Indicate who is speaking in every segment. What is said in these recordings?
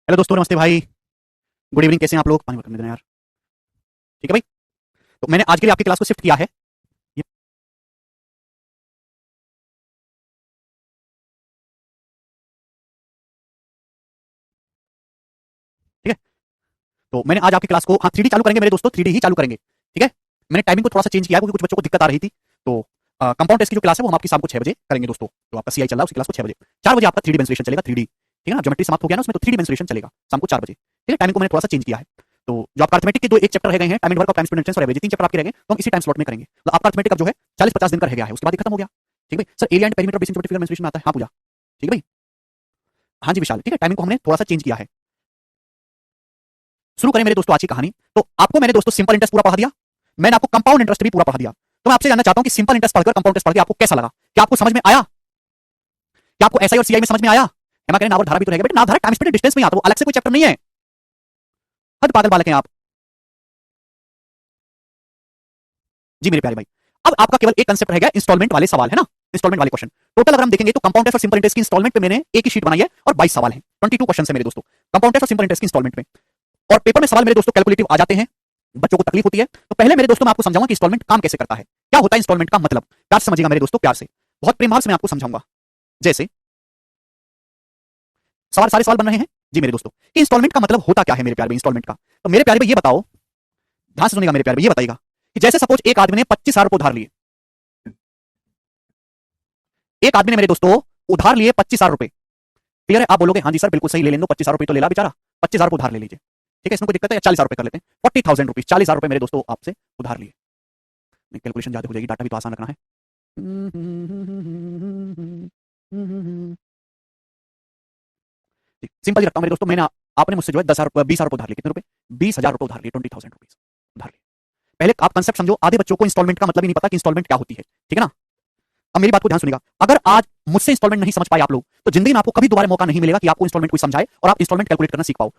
Speaker 1: Hello दोस्तों, नमस्ते भाई। Good evening. कैसे हैं आप लोग? पानी करने देना यार। ठीक है भाई। तो मैंने आज के लिए आपकी क्लास को शिफ्ट किया है। ये- ठीक है। तो मैंने आज आपकी क्लास को हाँ 3D चालू करेंगे मेरे दोस्तों, 3D ही चालू करेंगे। ठीक है। मैंने टाइमिंग को थोड़ा सा चेंज किया है क्योंकि कुछ बच्चों को दिक्कत आ रही थी। तो कंपाउंड टेस्ट की जो क्लास है वो हम आपकी शाम को 6 बजे करेंगे दोस्तों। तो आपका सीआई चल रहा है उसकी क्लास को 6 बजे। 4 बजे आपका 3D मेंसुरेशन चलेगा, 3D। ठीक है ना, ज्योमेट्री समाप्त हो गया ना उसमें, तो 3D मेंसुरेशन चलेगा शाम को 4 बजे। ठीक है, टाइमिंग को मैंने थोड़ा सा चेंज किया है। तो जो आपका अर्थमेटिक के दो एक चैप्टर रह गए हैं, टाइम इनवर्स और टाइम स्टूडेंट्स और एवरेज, 3 चैप्टर आपके रह गए, तो हम इसी टाइम स्लॉट में करेंगे। तो आपका अर्थमेटिक अब जो है 40-50 दिन का रह गया है, उसके बाद ही खत्म हो गया। ठीक है भाई। Sir area and perimeter basic geometry figure mensuration में आता है। हाँ पूजा। ठीक है भाई। हाँ जी विशाल। ठीक है, टाइमिंग को हमने थोड़ा सा चेंज किया है। शुरू करें मेरे दोस्तों आज की कहानी। तो आपको मैंने दोस्तों सिंपल इंटरेस्ट पूरा पढ़ा दिया, मैंने आपको कंपाउंड इंटरेस्ट भी पूरा पढ़ा दिया। तो मैं आपसे जानना चाहता हूं कि सिंपल इंटरेस्ट पढ़कर कंपाउंड इंटरेस्ट पढ़ के आपको कैसा लगा? क्या आपको समझ में आया? क्या आपको एसआई और सीआई में समझ में आया? एमा कह रहे नावर धारा भी तो रहेगा बेटा, नावर धारा टाइम स्पीड डिस्टेंस में आता है, वो अलग से कोई चैप्टर नहीं है। हद पागल बालक हैं आप। जी मेरे प्यारे भाई। अब आपका केवल एक कंसेप्ट रह गया, इंस्टॉलमेंट वाले सवाल है ना, इंस्टॉलमेंट वाले क्वेश्चन। टोटल अगर हम देखेंगे तो कंपाउंड टेस्ट और सिंपल इंटरेस्ट की इंस्टॉलमेंट पे मैंने एक ही शीट बनाई है और 22 सवाल हैं, 22 क्वेश्चन है मेरे दोस्तों, कंपाउंड टेस्ट और सिंपल इंटरेस्ट की इंस्टॉलमेंट में। और पेपर में सवाल मेरे दोस्तों कैलकुलेटिव आ जाते हैं, बच्चों को तकलीफ होती है। तो पहले मेरे दोस्तों मैं आपको समझाऊंगा कि इंस्टॉलमेंट काम कैसे करता है, क्या होता है इंस्टॉलमेंट का मतलब। प्यार से समझिएगा मेरे दोस्तों, प्यार से, बहुत प्रेम भाव से मैं आपको समझाऊंगा। जैसे सवाल, सारे सवाल बन रहे हैं जी मेरे दोस्तों कि इंस्टॉलमेंट का मतलब होता क्या है मेरे प्यारे भाई, इंस्टॉलमेंट का। तो मेरे प्यारे भाई ये बताओ, ध्यान से सुनिएगा मेरे प्यारे भाई, ये बताइएगा कि जैसे सपोज एक आदमी ने 25,000 रुपए उधार लिए, एक आदमी ने मेरे दोस्तों उधार लिए 25,000 रुपए। क्लियर है? आप बोलोगे हाँ जी सर बिल्कुल सही, ले लें दो, 25,000 रुपए तो ले ला बेचारा, 25,000 रुपए उधार ले लीजिए। ठीक है, इसमें कोई दिक्कत है? 40,000 रुपए कर लेते हैं, 40,000 रुपीज, 40,000 रुपए मेरे दोस्तों आपसे उधार लिए। कैलकुलेशन ज्यादा हो जाएगी, डाटा भी तो आसान रखना है। सिंपल ही रखता हूं मेरे दोस्तों, मैंने आपने मुझसे जो है 10,000 20,000 रुपए उधार लिए, कितने रुपए? 20,000 रुपए उधार लिए, 20,000 रुपीज उधार लिए। पहले आप कंसेप्ट समझो, आधे बच्चों को इंस्टॉलमेंट का मतलब ही नहीं पता कि इंस्टॉलमेंट क्या होती है। ठीक है ना? अब मेरी बात को ध्यान सुनिएगा, अगर आज मुझसे इंस्टॉलमेंट नहीं समझ पाए आप लोग, तो जिंदगी में आपको कभी दोबारा मौका नहीं मिलेगा कि आपको इंस्टॉलमेंट कोई समझाए और आप इंस्टॉलमेंट कैलकुलेट करना सीख पाओ।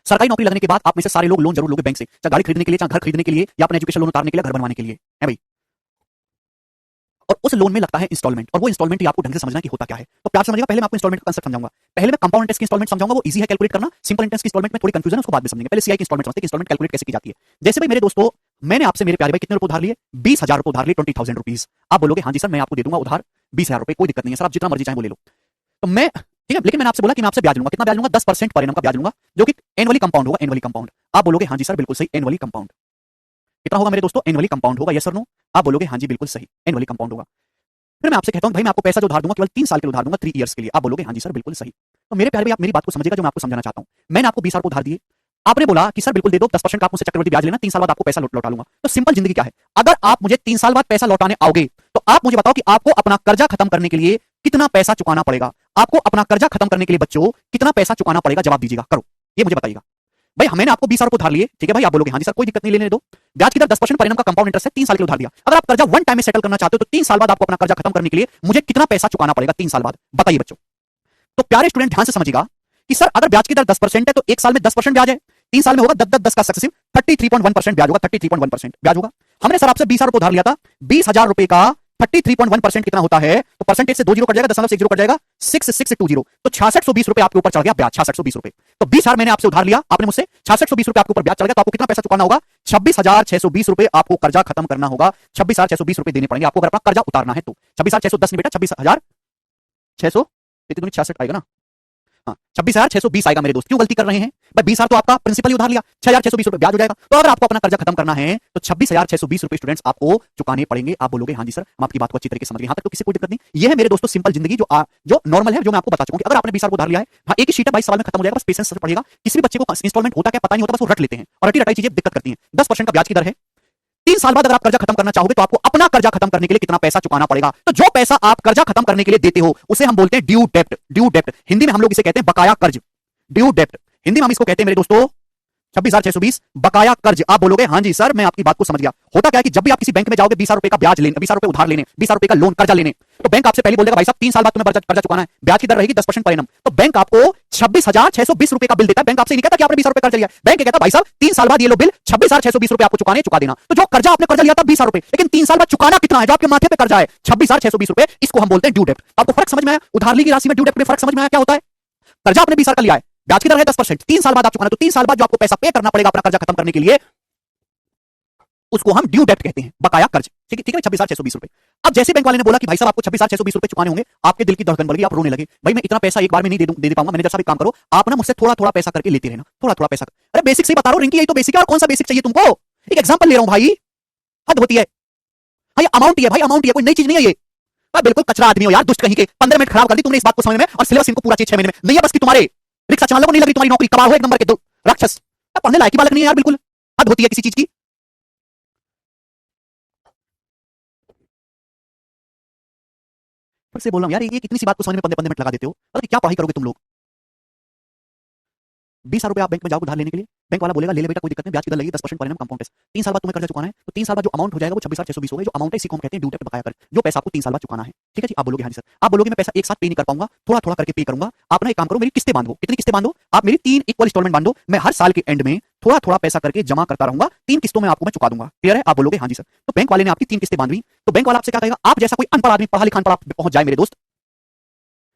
Speaker 1: सरकारी नौकरी लगने के बाद आप में से सारे लोग लोन जरूर लोगे बैंक से, चाहे गाड़ी खरीदने के लिए, चाहे घर खरीदने के लिए, या अपने एजुकेशन लोन उतारने के लिए, घर बनवाने के लिए, है भाई। और उस लोन में लगता है इंस्टॉलमेंट, और वो इंस्टॉलमेंट ही आपको ढंग से समझना कि होता क्या है। तो प्यार से समझिएगा, पहले मैं आपको इंस्टॉलमेंट का कांसेप्ट समझाऊंगा। पहले मैं कंपाउंड इंटरेस्ट की इंस्टॉलमेंट समझाऊंगा, वो इजी है कैलकुलेट करना। सिंपल इंटरेस्ट की इंस्टॉलमेंट में थोड़ी कंफ्यूजन है, उसको बाद में समझेंगे। पहले सीआई की इंस्टॉलमेंट समझते हैं कि इंस्टॉलमेंट कैलकुलेट कैसे की जाती है। जैसे भाई मेरे दोस्तों, मैंने आपसे मेरे प्यारे भाई कितने रुपए उधार लिए? 20,000 रुपए उधार लिए, 20,000 रुपीज। आप बोलोगे हाँ जी सर मैं आपको दे दूंगा उधार 20,000 रुपए, कोई दिक्कत नहीं है सर, आप जितना मर्जी चाहे वो ले लो। तो मैं ठीक है, लेकिन मैंने आपसे बोला कि मैं आपसे ब्याज लूंगा, कितना ब्याज लूंगा? 10% पर एनम का ब्याज लूंगा, जो कि एनुअली कंपाउंड होगा, एनुअली कंपाउंड। आप बोलोगे हाँ जी सर बिल्कुल सही, एनुअली कंपाउंड। कितना होगा मेरे दोस्तों? एनुअली कंपाउंड होगा, यस सर नो? आप बोलोगे हाँ जी बिल्कुल सही, एनुअली कंपाउंड होगा। फिर मैं आपसे कहता हूं भाई मैं आपको पैसा जो उधार दूंगा केवल 3 साल के लिए उधार दूंगा, 3 इयर्स के लिए। आप बोलोगे हाँ जी सर बिल्कुल सही। तो मेरे प्यारे भाई आप मेरी बात को समझिएगा जो मैं आपको समझाना चाहता हूं। मैंने आपको 20,000 उधार दिए, आपने बोला कि सर बिल्कुल दे दो, 10% का आप मुझसे चक्रवृद्धि ब्याज लेना, 3 साल बाद आपको पैसा लौटा लूंगा। तो सिंपल जिंदगी क्या है, अगर आप मुझे 3 साल बाद पैसा लौटाने आओगे तो आप मुझे बताओ कि आपको अपना कर्जा खत्म करने के लिए कितना पैसा चुकाना पड़ेगा। आपको अपना कर्जा खत्म करने के लिए बच्चों कितना पैसा चुकाना पड़ेगा? जवाब दीजिएगा, करो ये मुझे बताइएगा। भाई मैंने आपको 20,000 उधार लिए, ठीक है भाई, आप बोलोगे हाँ जी सर कोई दिक्कत नहीं, लेने दो। ब्याज की दर 10% पर एनम का कंपाउंड इंटरेस्ट है, 3 साल के लिए उधार दिया। अगर आप कर्जा वन टाइम में सेटल करना चाहते हो तो 3 साल बाद आपको अपना कर्जा खत्म करने के लिए मुझे कितना पैसा चुकाना पड़ेगा 3 साल बाद? बताइए बच्चों। तो प्यारे स्टूडेंट ध्यान से समझिएगा कि सर अगर ब्याज की दर 10% है तो 1 साल में 10% ब्याज है, 3 साल में होगा 10 का सक्सेसिव 33.1% ब्याज होगा, 33.1% ब्याज होगा। हमने सर आपसे 20,000 रुपए उधार लिया था, 20,000 रुपए का 33.1% कितना होता है? तो परसेंटेज से 2 जीरो कट जाएगा, दशमलव से 1 जीरो कट जाएगा, 6620। तो 6620 रुपए आपके ऊपर चढ़ गया ब्याज, 6620 रुपए। तो 20,000 मैंने आपसे उधार लिया, आपने मुझसे 6620 रुपए आपके ऊपर ब्याज चढ़ गया, तो आपको कितना पैसा चुकाना होगा? 26,620 रुपए आपको कर्जा खत्म करना होगा, 26,620 रुपए देने पड़ेंगे आपको अगर अपना कर्जा उतारना है तो। 26,610 नहीं बेटा, 26,600 66 आएगा ना, हाँ 26,620 आएगा मेरे दोस्त। क्यों गलती कर रहे हैं भाई? 20,000 तो आपका प्रिंसिपल ही उधार लिया, 6,620 रुपए ब्याज हो जाएगा। तो अगर आपको अपना कर्जा खत्म करना है तो 26,620 रुपए स्टूडेंट्स आपको चुकाने पड़ेंगे। आप बोलोगे हाँ जी सर हम आपकी बात को अच्छी तरीके से समझ गए, यहाँ तक तो किसी कोई दिक्कत नहीं। ये है मेरे दोस्तों सिंपल जिंदगी जो नॉर्मल है, जो मैं आपको बता चुका हूं कि अगर आपने 20,000 उधार लिया है, हाँ एक ही शीट है 22 सवाल में खत्म हो जाएगा, बस पेशेंस से पढ़ेगा। किसी भी बच्चे को इंस्टॉलमेंट होता क्या पता नहीं होता, बस वो रट लेते हैं और रटी रटाई चीजें दिक्कत करती हैं। 10% का ब्याज की दर है, 3 साल बाद अगर आप कर्जा खत्म करना चाहोगे तो आपको अपना कर्जा खत्म करने के लिए कितना पैसा चुकाना पड़ेगा? तो जो पैसा आप कर्जा खत्म करने के लिए देते हो उसे हम बोलते हैं ड्यू डेप्ट। ड्यू डेप्ट हिंदी में हम लोग इसे कहते हैं बकाया कर्ज, ड्यू डेप्ट हिंदी में हम इसको कहते हैं मेरे दोस्तों 26,620 बकाया कर्ज। आप बोलोगे हाँ जी सर मैं आपकी बात को समझ गया। होता क्या है कि जब भी आप किसी बैंक में जाओगे 20,000 रुपए का ब्याज लेने, 20,000 रुपए उधार लेने, 20,000 रुपए का लोन कर्जा लेने, तो बैंक आपसे पहले बोल देगा भाई साहब 3 साल बाद तुम्हें कर्जा चुकाना है, ब्याज की दर रहेगी 10% पर एनम। तो बैंक आपको 26,620 रुपए का बिल देता है। बैंक आपसे नहीं कहता कि आपने 20,000 रुपए कर्जा लिया, बैंक कहता भाई साहब 3 साल बाद ये लो बिल, 26,620 रुपए आपको चुकाने, चुका देना। तो जो कर्जा आपने कर्जा लिया था 20,000 रुपए, लेकिन 3 साल बाद चुकाना कितना है? जो आपके माथे पे कर्जा है 26,620 रुपए, इसको हम बोलते हैं ड्यू डेप्ट। आपको फर्क समझ में आया? उधार ली की राशि में ड्यू डेप्ट में फर्क समझ में आया क्या होता है? कर्जा आपने 20,000 का लिया है, ब्याज की दर है 10%, 3 साल बाद आप चुकाना, तो 3 साल बाद जो आपको पैसा पे करना पड़ेगा अपना कर्जा खत्म करने के लिए, उसको हम ड्यू डेप्ट कहते हैं, बकाया कर्ज। ठीक है 26,620 रुपए। अब जैसे बैंक वाले ने बोला कि भाई साहब आपको 26,620 रुपए चुकाने होंगे, आपके दिल की धड़कन बढ़ गई, आप रोने लगे, भाई मैं इतना पैसा एक बार में नहीं दे पाऊंगा। मैनेजर साहब एक काम करो, आप ना मुझसे थोड़ा थोड़ा पैसा करके लेते रहना, थोड़ा थोड़ा पैसा। अरे बेसिक से बता रहा हूं रिंकी, यही तो बेसिक है, और कौन सा बेसिक चाहिए तुमको? एक एग्जांपल ले रहा हूं भाई, हद होती है। भाई अमाउंट ही है, भाई अमाउंट ही है, कोई नई चीज नहीं है ये। बिल्कुल कचरा आदमी हो यार, दुष्ट कहीं के। 15 मिनट खराब कर दी तुमने इस बात को समझने में, और सिलेबस इनको पूरा चाहिए 6 महीने में। नहीं है बस कि तुम्हारे रिक्शा चलाने को नहीं लग रही तुम्हारी नौकरी, कमाल हो एक नंबर के दो राक्षस। पढ़ने लायक ही बालक नहीं है यार, बिल्कुल हद होती है किसी चीज की। फिर से बोल रहा हूं यार, ये कितनी सी बात को समझ में 15 मिनट लगा देते हो। अरे क्या पढ़ाई करोगे तुम लोग? 20,000 रुपए आप बैंक में जाओगे उधार लेने के लिए, बैंक वाला बोलेगा ले ले बेटा कोई दिक्कत नहीं, ब्याज की दर लगेगी 10% पर एनम कंपाउंड इंटरेस्ट। 3 साल बाद तुम्हें कर्जा चुकाना है, तो 3 साल बाद जो अमाउंट हो जाएगा वो 26,620 होगा। जो अमाउंट है इसी को हम कहते हैं ड्यू डेप्ट, बकाया कर्ज, जो पैसा आपको 3 साल बाद चुकाना है। ठीक है जी, आप बोलोगे हाँ जी सर। आप बोलोगे मैं पैसा एक साथ पे नहीं कर पाऊंगा, थोड़ा थोड़ा करके पे करूंगा। आप ना एक काम करो, मेरी किस्तें बांधो। कितनी किस्तें बांधो? आप मेरी 3 इक्वल इंस्टॉलमेंट बांधो, मैं हर साल के एंड में थोड़ा थोड़ा पैसा करके जमा करता रहूंगा, 3 किस्तों में आपको मैं चुका दूंगा। क्लियर है? आप बोलोगे हाँ जी सर। तो बैंक वाले ने आपकी 3 किस्तें बांधी, तो बैंक वाला आपसे क्या कहेगा? आप जैसा कोई अनपढ़ आदमी, पढ़ा लिखा अनपढ़ पहुंच जाए मेरे दोस्त,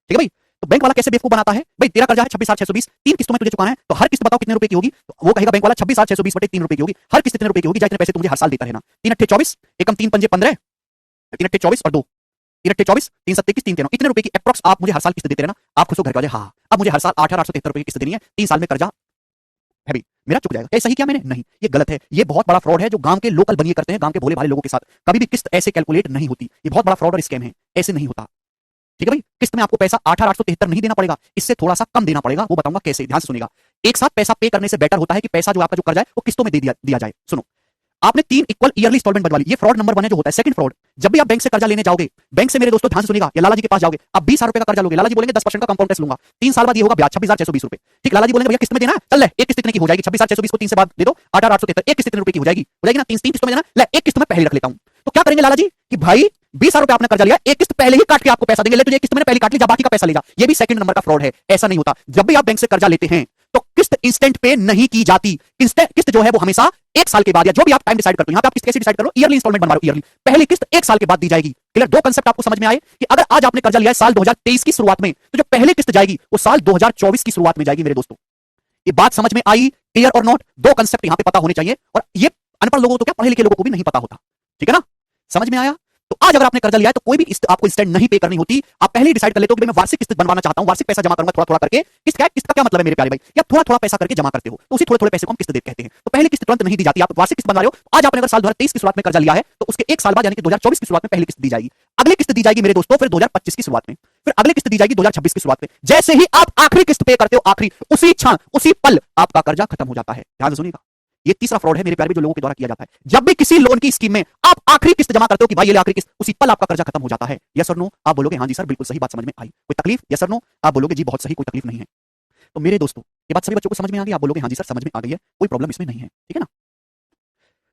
Speaker 1: ठीक है भाई, तो बैंक वाला कैसे बेवकूफ बनाता है? भाई तेरा कर्जा है 26,620, 3 किस्तों में तुझे चुकाना है, तो हर किस्त बताओ कितने रुपए की होगी? तो वो कहेगा बैंक वाला 26,620 बटे 3 रुपए की होगी। हर किस्त कितने रुपए की होगी? जितने पैसे तुम मुझे हर साल देता रहना। 3 अट्ठे 24, एकम 3 पंजे 15, 3 अट्ठे 24 और 2, 3 अट्ठे 24, 3 सत्ते 21, 3 13, इतने रुपए की अप्रॉक्स आप मुझे हर साल किस्त देते रहना। आप खुश हो, घर के वाले हाँ, अब मुझे हर साल 8,873 रुपए की किस्त देनी है, 3 साल में कर्जा है भाई मेरा चुक जाएगा। ऐसा ही क्या मैंने? नहीं, ये गलत है। ये बहुत बड़ा फ्रॉड है जो गांव के लोकल बनिए करते हैं, गांव के भोले भाले लोगों के साथ। कभी भी किस्त ऐसे कैलकुलेट नहीं होती, ये बहुत बड़ा फ्रॉड और स्कैम है, ऐसे नहीं होता। ठीक है भाई, किस्त में आपको पैसा 8,873 नहीं देना पड़ेगा, इससे थोड़ा सा कम देना पड़ेगा, वो बताऊंगा कैसे, ध्यान से सुनिएगा। एक साथ पैसा पे करने से बेटर होता है कि पैसा जो आपका जो कर्जा है वो किस्तों में दे दिया जाए। सुनो, आपने 3 इक्वल ईयरली इंस्टॉलमेंट बनवा ली, ये फ्रॉड नंबर 1 है जो होता है। सेकंड फ्रॉड, जब भी आप बैंक से कर्जा लेने जाओगे, बैंक से मेरे दोस्तों ध्यान से सुनिएगा, या लाला जी के पास जाओगे, आप 20,000 रुपए का कर्जा लोगे, लाला जी बोलेंगे 10% का कंपाउंड इंटरेस्ट लूंगा, 3 साल बाद ये होगा ब्याज 26,620 रुपए। ठीक, लाला जी बोलेंगे भैया किस्त में देना है, चल ले एक किस्त इतने की हो जाएगी, 26,620 को 3 से बाद दे दो, 8,873, एक किस्त इतने रुपए की हो जाएगी ना, 3 किस्तों में देना, ले एक किस्त में पहले रख लेता हूं। तो क्या करेंगे लाला जी कि भाई 20,000 रुपए आपने कर्जा लिया, एक किस्त पहले ही काट के आपको पैसा देंगे, ले तुझे एक किस्त मैंने पहले काट ली, जा बाकी का पैसा ले जा। ये भी सेकंड नंबर का फ्रॉड है, ऐसा नहीं होता। जब भी आप बैंक से कर्जा लेते हैं तो किस्त इंस्टेंट पे नहीं की जाती, किस्त जो है वो हमेशा 1 साल के बाद, या जो भी आप टाइम डिसाइड करते हो, यहां पे आप किस्त कैसे डिसाइड करो, ईयरली इंस्टॉलमेंट बनवा रहे हो, ईयरली पहली किस्त 1 साल के बाद दी जाएगी। क्लियर? 2 कांसेप्ट आपको समझ में आए कि अगर आज आपने कर्जा लिया है साल 2023 की शुरुआत में, तो जो पहली किस्त जाएगी वो साल 2024 की शुरुआत में जाएगी मेरे दोस्तों। ये बात समझ में आई? क्लियर और नॉट? 2 कांसेप्ट यहां पे पता होने चाहिए, और ये अनपढ़ लोगों को क्या, पढ़े लिखे लोगों को भी नहीं पता होता। ठीक है ना? समझ में आया? तो आज अगर आपने कर्जा लिया है तो कोई भी किस्त आपको इंस्टेंट नहीं पे करनी होती, आप पहले ही डिसाइड कर लेते हो कि मैं वार्षिक किस्त बनवाना चाहता हूं, वार्षिक पैसा जमा करूंगा थोड़ा थोड़ा करके। किस्त का क्या मतलब है मेरे प्यारे भाई? या थोड़ा थोड़ा पैसा करके जमा करते हो, तो उसी थोड़े थोड़े पैसे को हम किस्त देते कहते हैं। तो पहली किस्त तुरंत नहीं दी जाती, आप वार्षिक किस्त बनवा रहे हो। आज आपने अगर साल 2023 की शुरुआत में कर्जा लिया है तो उसके 1 साल बाद यानी कि 2024 की शुरुआत में पहली किस्त दी जाएगी, अगली किस्त दी जाएगी मेरे दोस्तों फिर 2025 की शुरुआत में, फिर अगली किस्त दी जाएगी 2026 की शुरुआत में। जैसे ही आप आखिरी किस्त पे करते हो, आखिरी उसी क्षण उसी पल आपका कर्जा खत्म हो जाता है। ध्यान से सुनिएगा, ये तीसरा फ्रॉड है मेरे प्यारे, जो लोगों के द्वारा किया जाता है। जब भी किसी लोन की स्कीम में आप आखिरी किस्त जमा करते हो कि भाई ये ले आखिरी किस्त, उसी पल आपका कर्जा खत्म हो जाता है। यस और नो? आप बोलोगे हाँ जी सर, बिल्कुल सही बात समझ में आई। कोई तकलीफ? यस और नो? आप बोलोगे जी बहुत सही, कोई तकलीफ नहीं है। तो मेरे दोस्तों ये बात सभी बच्चों को समझ में आ गई? आप बोलोगे हाँ जी सर समझ में आ गई है, कोई प्रॉब्लम इसमें नहीं है। ठीक है ना?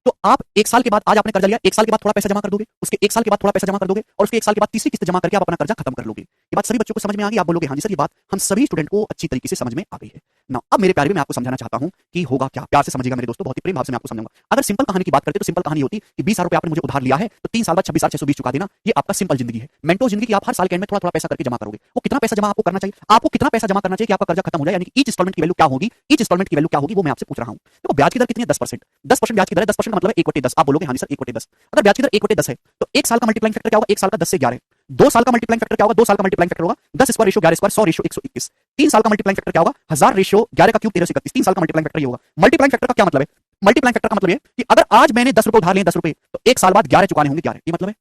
Speaker 1: तो आप 1 साल के बाद, आज आपने कर्जा लिया, 1 साल के बाद थोड़ा पैसा जमा कर दोगे, उसके 1 साल के बाद थोड़ा पैसा जमा कर दोगे, और उसके 1 साल के बाद तीसरी किस्त जमा करके आप अपना कर्जा खत्म कर लोगे। ये बात सभी बच्चों को समझ में आ गई? आप बोलोगे हाँ जी सर, ये बात हम सभी स्टूडेंट को अच्छी तरीके से समझ में आ गई है ना। अब मेरे प्यारे, मैं आपको समझाना चाहता हूं कि होगा क्या, प्यार से समझिएगा मेरे दोस्तों, बहुत ही प्रेम भाव से मैं आपको समझाऊंगा। अगर सिंपल कहानी की बात करते तो सिंपल कहानी होती कि 20,000 रुपए आपने मुझे उधार लिया है, तो 3 साल बाद 26,620 चुका देना। ये आपका सिंपल जिंदगी है, मेंटो जिंदगी की। आप हर साल के एंड में थोड़ा थोड़ा पैसा करके जमा करोगे। वो कितना पैसा जमा आपको करना चाहिए? आपको कितना पैसा जमा करना चाहिए कि आपका कर्जा खत्म हो जाए, यानी कि ईच इंस्टॉलमेंट की वैल्यू क्या होगी, ईच इंस्टॉलमेंट की वैल्यू क्या होगी, वो मैं आपसे पूछ रहा हूं। देखो ब्याज की दर कितनी है? 10%। 10% ब्याज की दर है, 10% का मतलब है 1/10। आप बोलोगे हाँ जी सर 1/10। अगर ब्याज की दर 1/10 है तो 1 साल का मल्टीप्लाइंग फैक्टर क्या होगा? 1 साल का 10 से 11। 2 साल का मल्टीप्लाइंग फैक्टर क्या होगा? 2 साल का मल्टीप्लाइंग फैक्टर होगा 10 स्क्वायर रेशियो 11 स्क्वायर 100 रेशियो 121। 3 साल का मल्टीप्लाइंग फैक्टर क्या होगा? 1000 रेशियो 11 का क्यूब 1331। 3 साल का मल्टीप्लाइंग फैक्टर ये होगा। मल्टीप्लाइंग फैक्टर का क्या मतलब है? मल्टीप्लाइंग फैक्टर का मतलब है कि अगर आज मैंने 10 रुपए उधार लिए 10 रुपए, तो 1 साल बाद 11 चुकाने होंगे 11। ये मतलब है?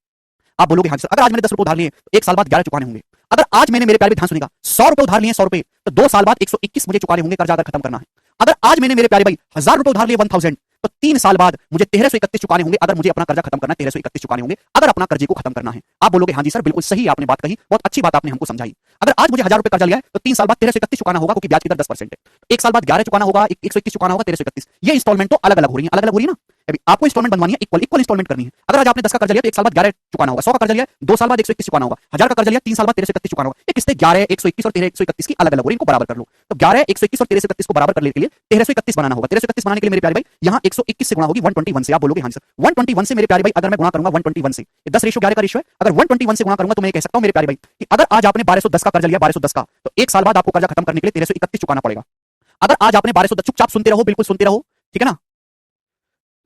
Speaker 1: आप बोलोगे हाँ सर, अगर आज मैंने 10 रुपए उधार लिए तो 1 साल बाद 11 चुकाने होंगे। अगर आज मैंने, मेरे प्यारे ध्यान सुनिएगा, 100 रुपए उधार लिए 100 रुपए, तो 2 साल बाद 121 मुझे चुकाने होंगे, कर्जा अगर खत्म करना है। अगर आज मैंने मेरे प्यारे भाई 1000 रुपए उधार लिए 1000, तो 3 साल बाद मुझे 1331 चुकाने होंगे, अगर मुझे अपना कर्जा खत्म करना है। 1331 चुकाने होंगे अगर अपना कर्जे को खत्म करना है। आप बोलोगे हाँ जी सर, बिल्कुल सही आपने बात कही, बहुत अच्छी बात आपने हमको समझाई। अगर आज मुझे 1000 रुपए कर्जा लिया है तो 3 साल बाद 1331 चुकाना होगा, क्योंकि ब्याज की दर 10% है। 1 साल बाद 11 चुकाना होगा, 121 चुकाना होगा, 1331। ये इंस्टॉलमेंट तो अलग अलग हो रही है, अलग अलग हो रही है ना। अभी आपको इंस्टॉलमेंट बनवानी है, इक्वल इंस्टॉलमेंट करनी है। अगर आज आपने 10 का कर्जा लिया तो 1 साल बाद 11 चुकाना होगा, 100 का कर्जा लिया 2 साल बाद 121 चुकाना होगा, 1000 का कर्जा लिया 3 साल बाद 1331 चुकाना होगा। ये किस्तें 11, 121 और 1331 की अलग अलग हो रही है, इनको बराबर कर लो। तो 11, 121 और 1331 को बराबर करने के लिए 1331 बनाना होगा। 1331 बनाने के लिए मेरे प्यारे भाई यहाँ 121 से गुणा होगी 121 से। आप बोलोगे हाँ सर 121 से मेरे प्यारे भाई, अगर मैं गुणा करूंगा 121 से, 10 रेशियो 11 का रेशियो है, अगर 121 से गुणा करूंगा तो मैं कह सकता हूं मेरे प्यारे भाई कि अगर आज आपने 1210 का कर्जा लिया 1210 का, तो 1 साल बाद आपको कर्जा खत्म करने के लिए 1331 चुकाना पड़ेगा। अगर आज आपने 1210, चुपचाप सुनते रहो, बिल्कुल सुनते रहो, ठीक है ना।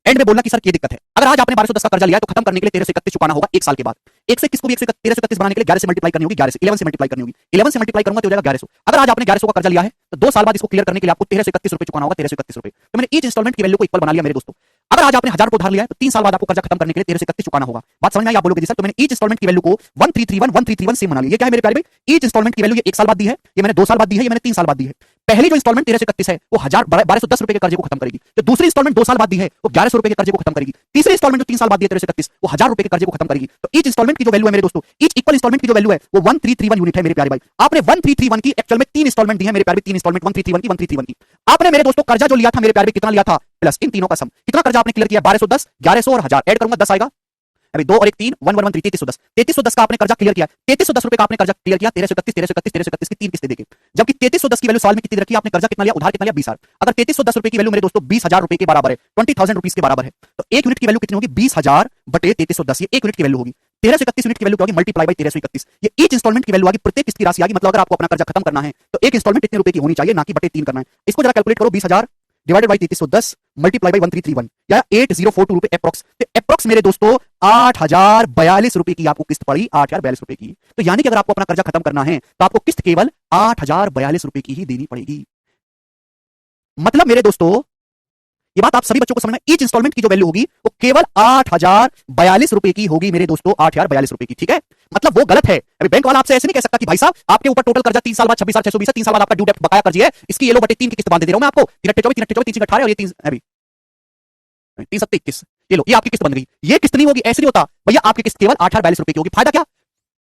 Speaker 1: एंड में बोलना कि सर ये दिक्कत है। अगर आज आपने 1210 का कर्जा लिया है तो खत्म करने के लिए 1331 चुकाना होगा 1 साल के बाद। 1 से किसको भी 1331 बनाने के लिए 11 से मल्टीप्लाई करनी होगी, 11 से 11 से मल्टीप्लाई करनी होगी, 11 से मल्टीप्लाई करूंगा तो हो जाएगा 1100। अगर आज आपने 1100 का कर्जा लिया है तो 2 साल बाद इसको क्लियर करने के लिए आपको 1331 रुपए चुकाना होगा, 1331 रुपए। तो मैंने ईच इंस्टॉलमेंट की वैल्यू को इक्वल बना लिया मेरे दोस्तों। अगर आज आपने 1000 रुपए उधार लिया है तो 3 साल बाद आपको कर्जा खत्म करने के लिए 1331 चुकाना होगा। बात समझ में आई? आप बोलोगे जी सर तो मैंने ईच इंस्टॉलमेंट की वैल्यू को 1331 से बना लिया। ये क्या है मेरे प्यारे भाई? ईच इंस्टॉलमेंट की वैल्यू ये 1 साल बाद दी है, ये मैंने 2 साल बाद दी है, ये मैंने 3 साल बाद दी है। पहली जो इंस्टॉलमेंट 1331 है वो 1210 रुपए के कर्जे को खत्म करेगी। जो दूसरी इंस्टॉलमेंट 2 साल बाद दी है वो 1100 रुपए के कर्जे को खत्म करेगी। तीसरी इंस्टॉलमेंट जो 3 साल बाद दी है 1331 वो 1000 रुपए के कर्जे को खत्म करेगी। तो ईच इंस्टॉलमेंट की जो वैल्यू है मेरे दोस्तों, ईच इक्वल इंस्टॉलमेंट की जो वैल्यू है वो 1331 यूनिट है मेरे प्यारे भाई। आपने 1331 की एक्चुअल में 3 इंस्टॉलमेंट दी है मेरे प्यारे, 3 इंस्टॉलमेंट 1331 की। आपने मेरे दोस्तों कर्जा जो लिया था मेरे प्यारे, कितना लिया था प्लस इन तीनों का सम, कितना कर्जा आपने क्लियर किया? 1210, 1100 और 1000 ऐड करूंगा 10 आएगा। अभी 2 और 1 3, 1 3310, 3310 का आपने कर्जा क्लियर किया, 3310 रुपए का आपने कर्जा क्लियर किया 1331 की 3 किस्तें देके। जबकि 3310 की वैल्यू साल में कितनी रखी, आपने कर्जा कितना लिया, उधार कितना लिया 20000। अगर 3310 रुपए की वैल्यू मेरे दोस्तों 20000 रुपए के बराबर है, 20000 रुपीस के बराबर है, तो 1 यूनिट की वैल्यू कितनी होगी? 20000 बटे 3310, ये 1 यूनिट की वैल्यू होगी। 1331 यूनिट की वैल्यू होगी मल्टीप्लाई बाय 1331, ये ईच इंस्टॉलमेंट की वैल्यू आगी, प्रत्येक किस्त की राशि आगी। मतलब अगर आपको अपना कर्जा खत्म करना है तो एक इंस्टॉलमेंट इतने रुपए की होनी चाहिए, ना कि बटे 3 करना है। इसको जरा कैलकुलेट करो, 20000 डिवाइडेड बाय 3310 मल्टीप्लाई बाय 1331 या 8042 रुपए अप्रॉक्स। तो अप्रॉक्स मेरे दोस्तों 8042 रुपए की आपको किस्त पड़ी, 8042 रुपए की। तो यानी कि अगर आपको अपना कर्जा खत्म करना है तो आपको किस्त केवल 8042 रुपए की ही देनी पड़ेगी। मतलब मेरे दोस्तों ये बात आप सभी बच्चों को समझना, ईच इंस्टॉलमेंट की जो वैल्यू होगी वो केवल 8042 रुपए की होगी मेरे दोस्तों, 8042 रुपए की, ठीक है। मतलब वो गलत है। अभी बैंक वाला आपसे ऐसे नहीं कह सकता कि भाई साहब आपके ऊपर टोटल कर्जा 3 साल बाद 26,620 है, 3 साल बाद आपका ड्यू डेट बकाया कर्ज है, इसकी ये लो बटे 3 की किस्त बांध दे रहा हूं मैं आपको, 3 अट्ठे 24, 3 अट्ठे 24, 3 18 और ये 3 अभी 3 सत्ते 21, ये लो ये आपकी किस्त बन गई। ये किस्त नहीं होगी, ऐसे नहीं होता भैया, आपकी किस्त केवल 8042 रुपए की होगी। फायदा क्या?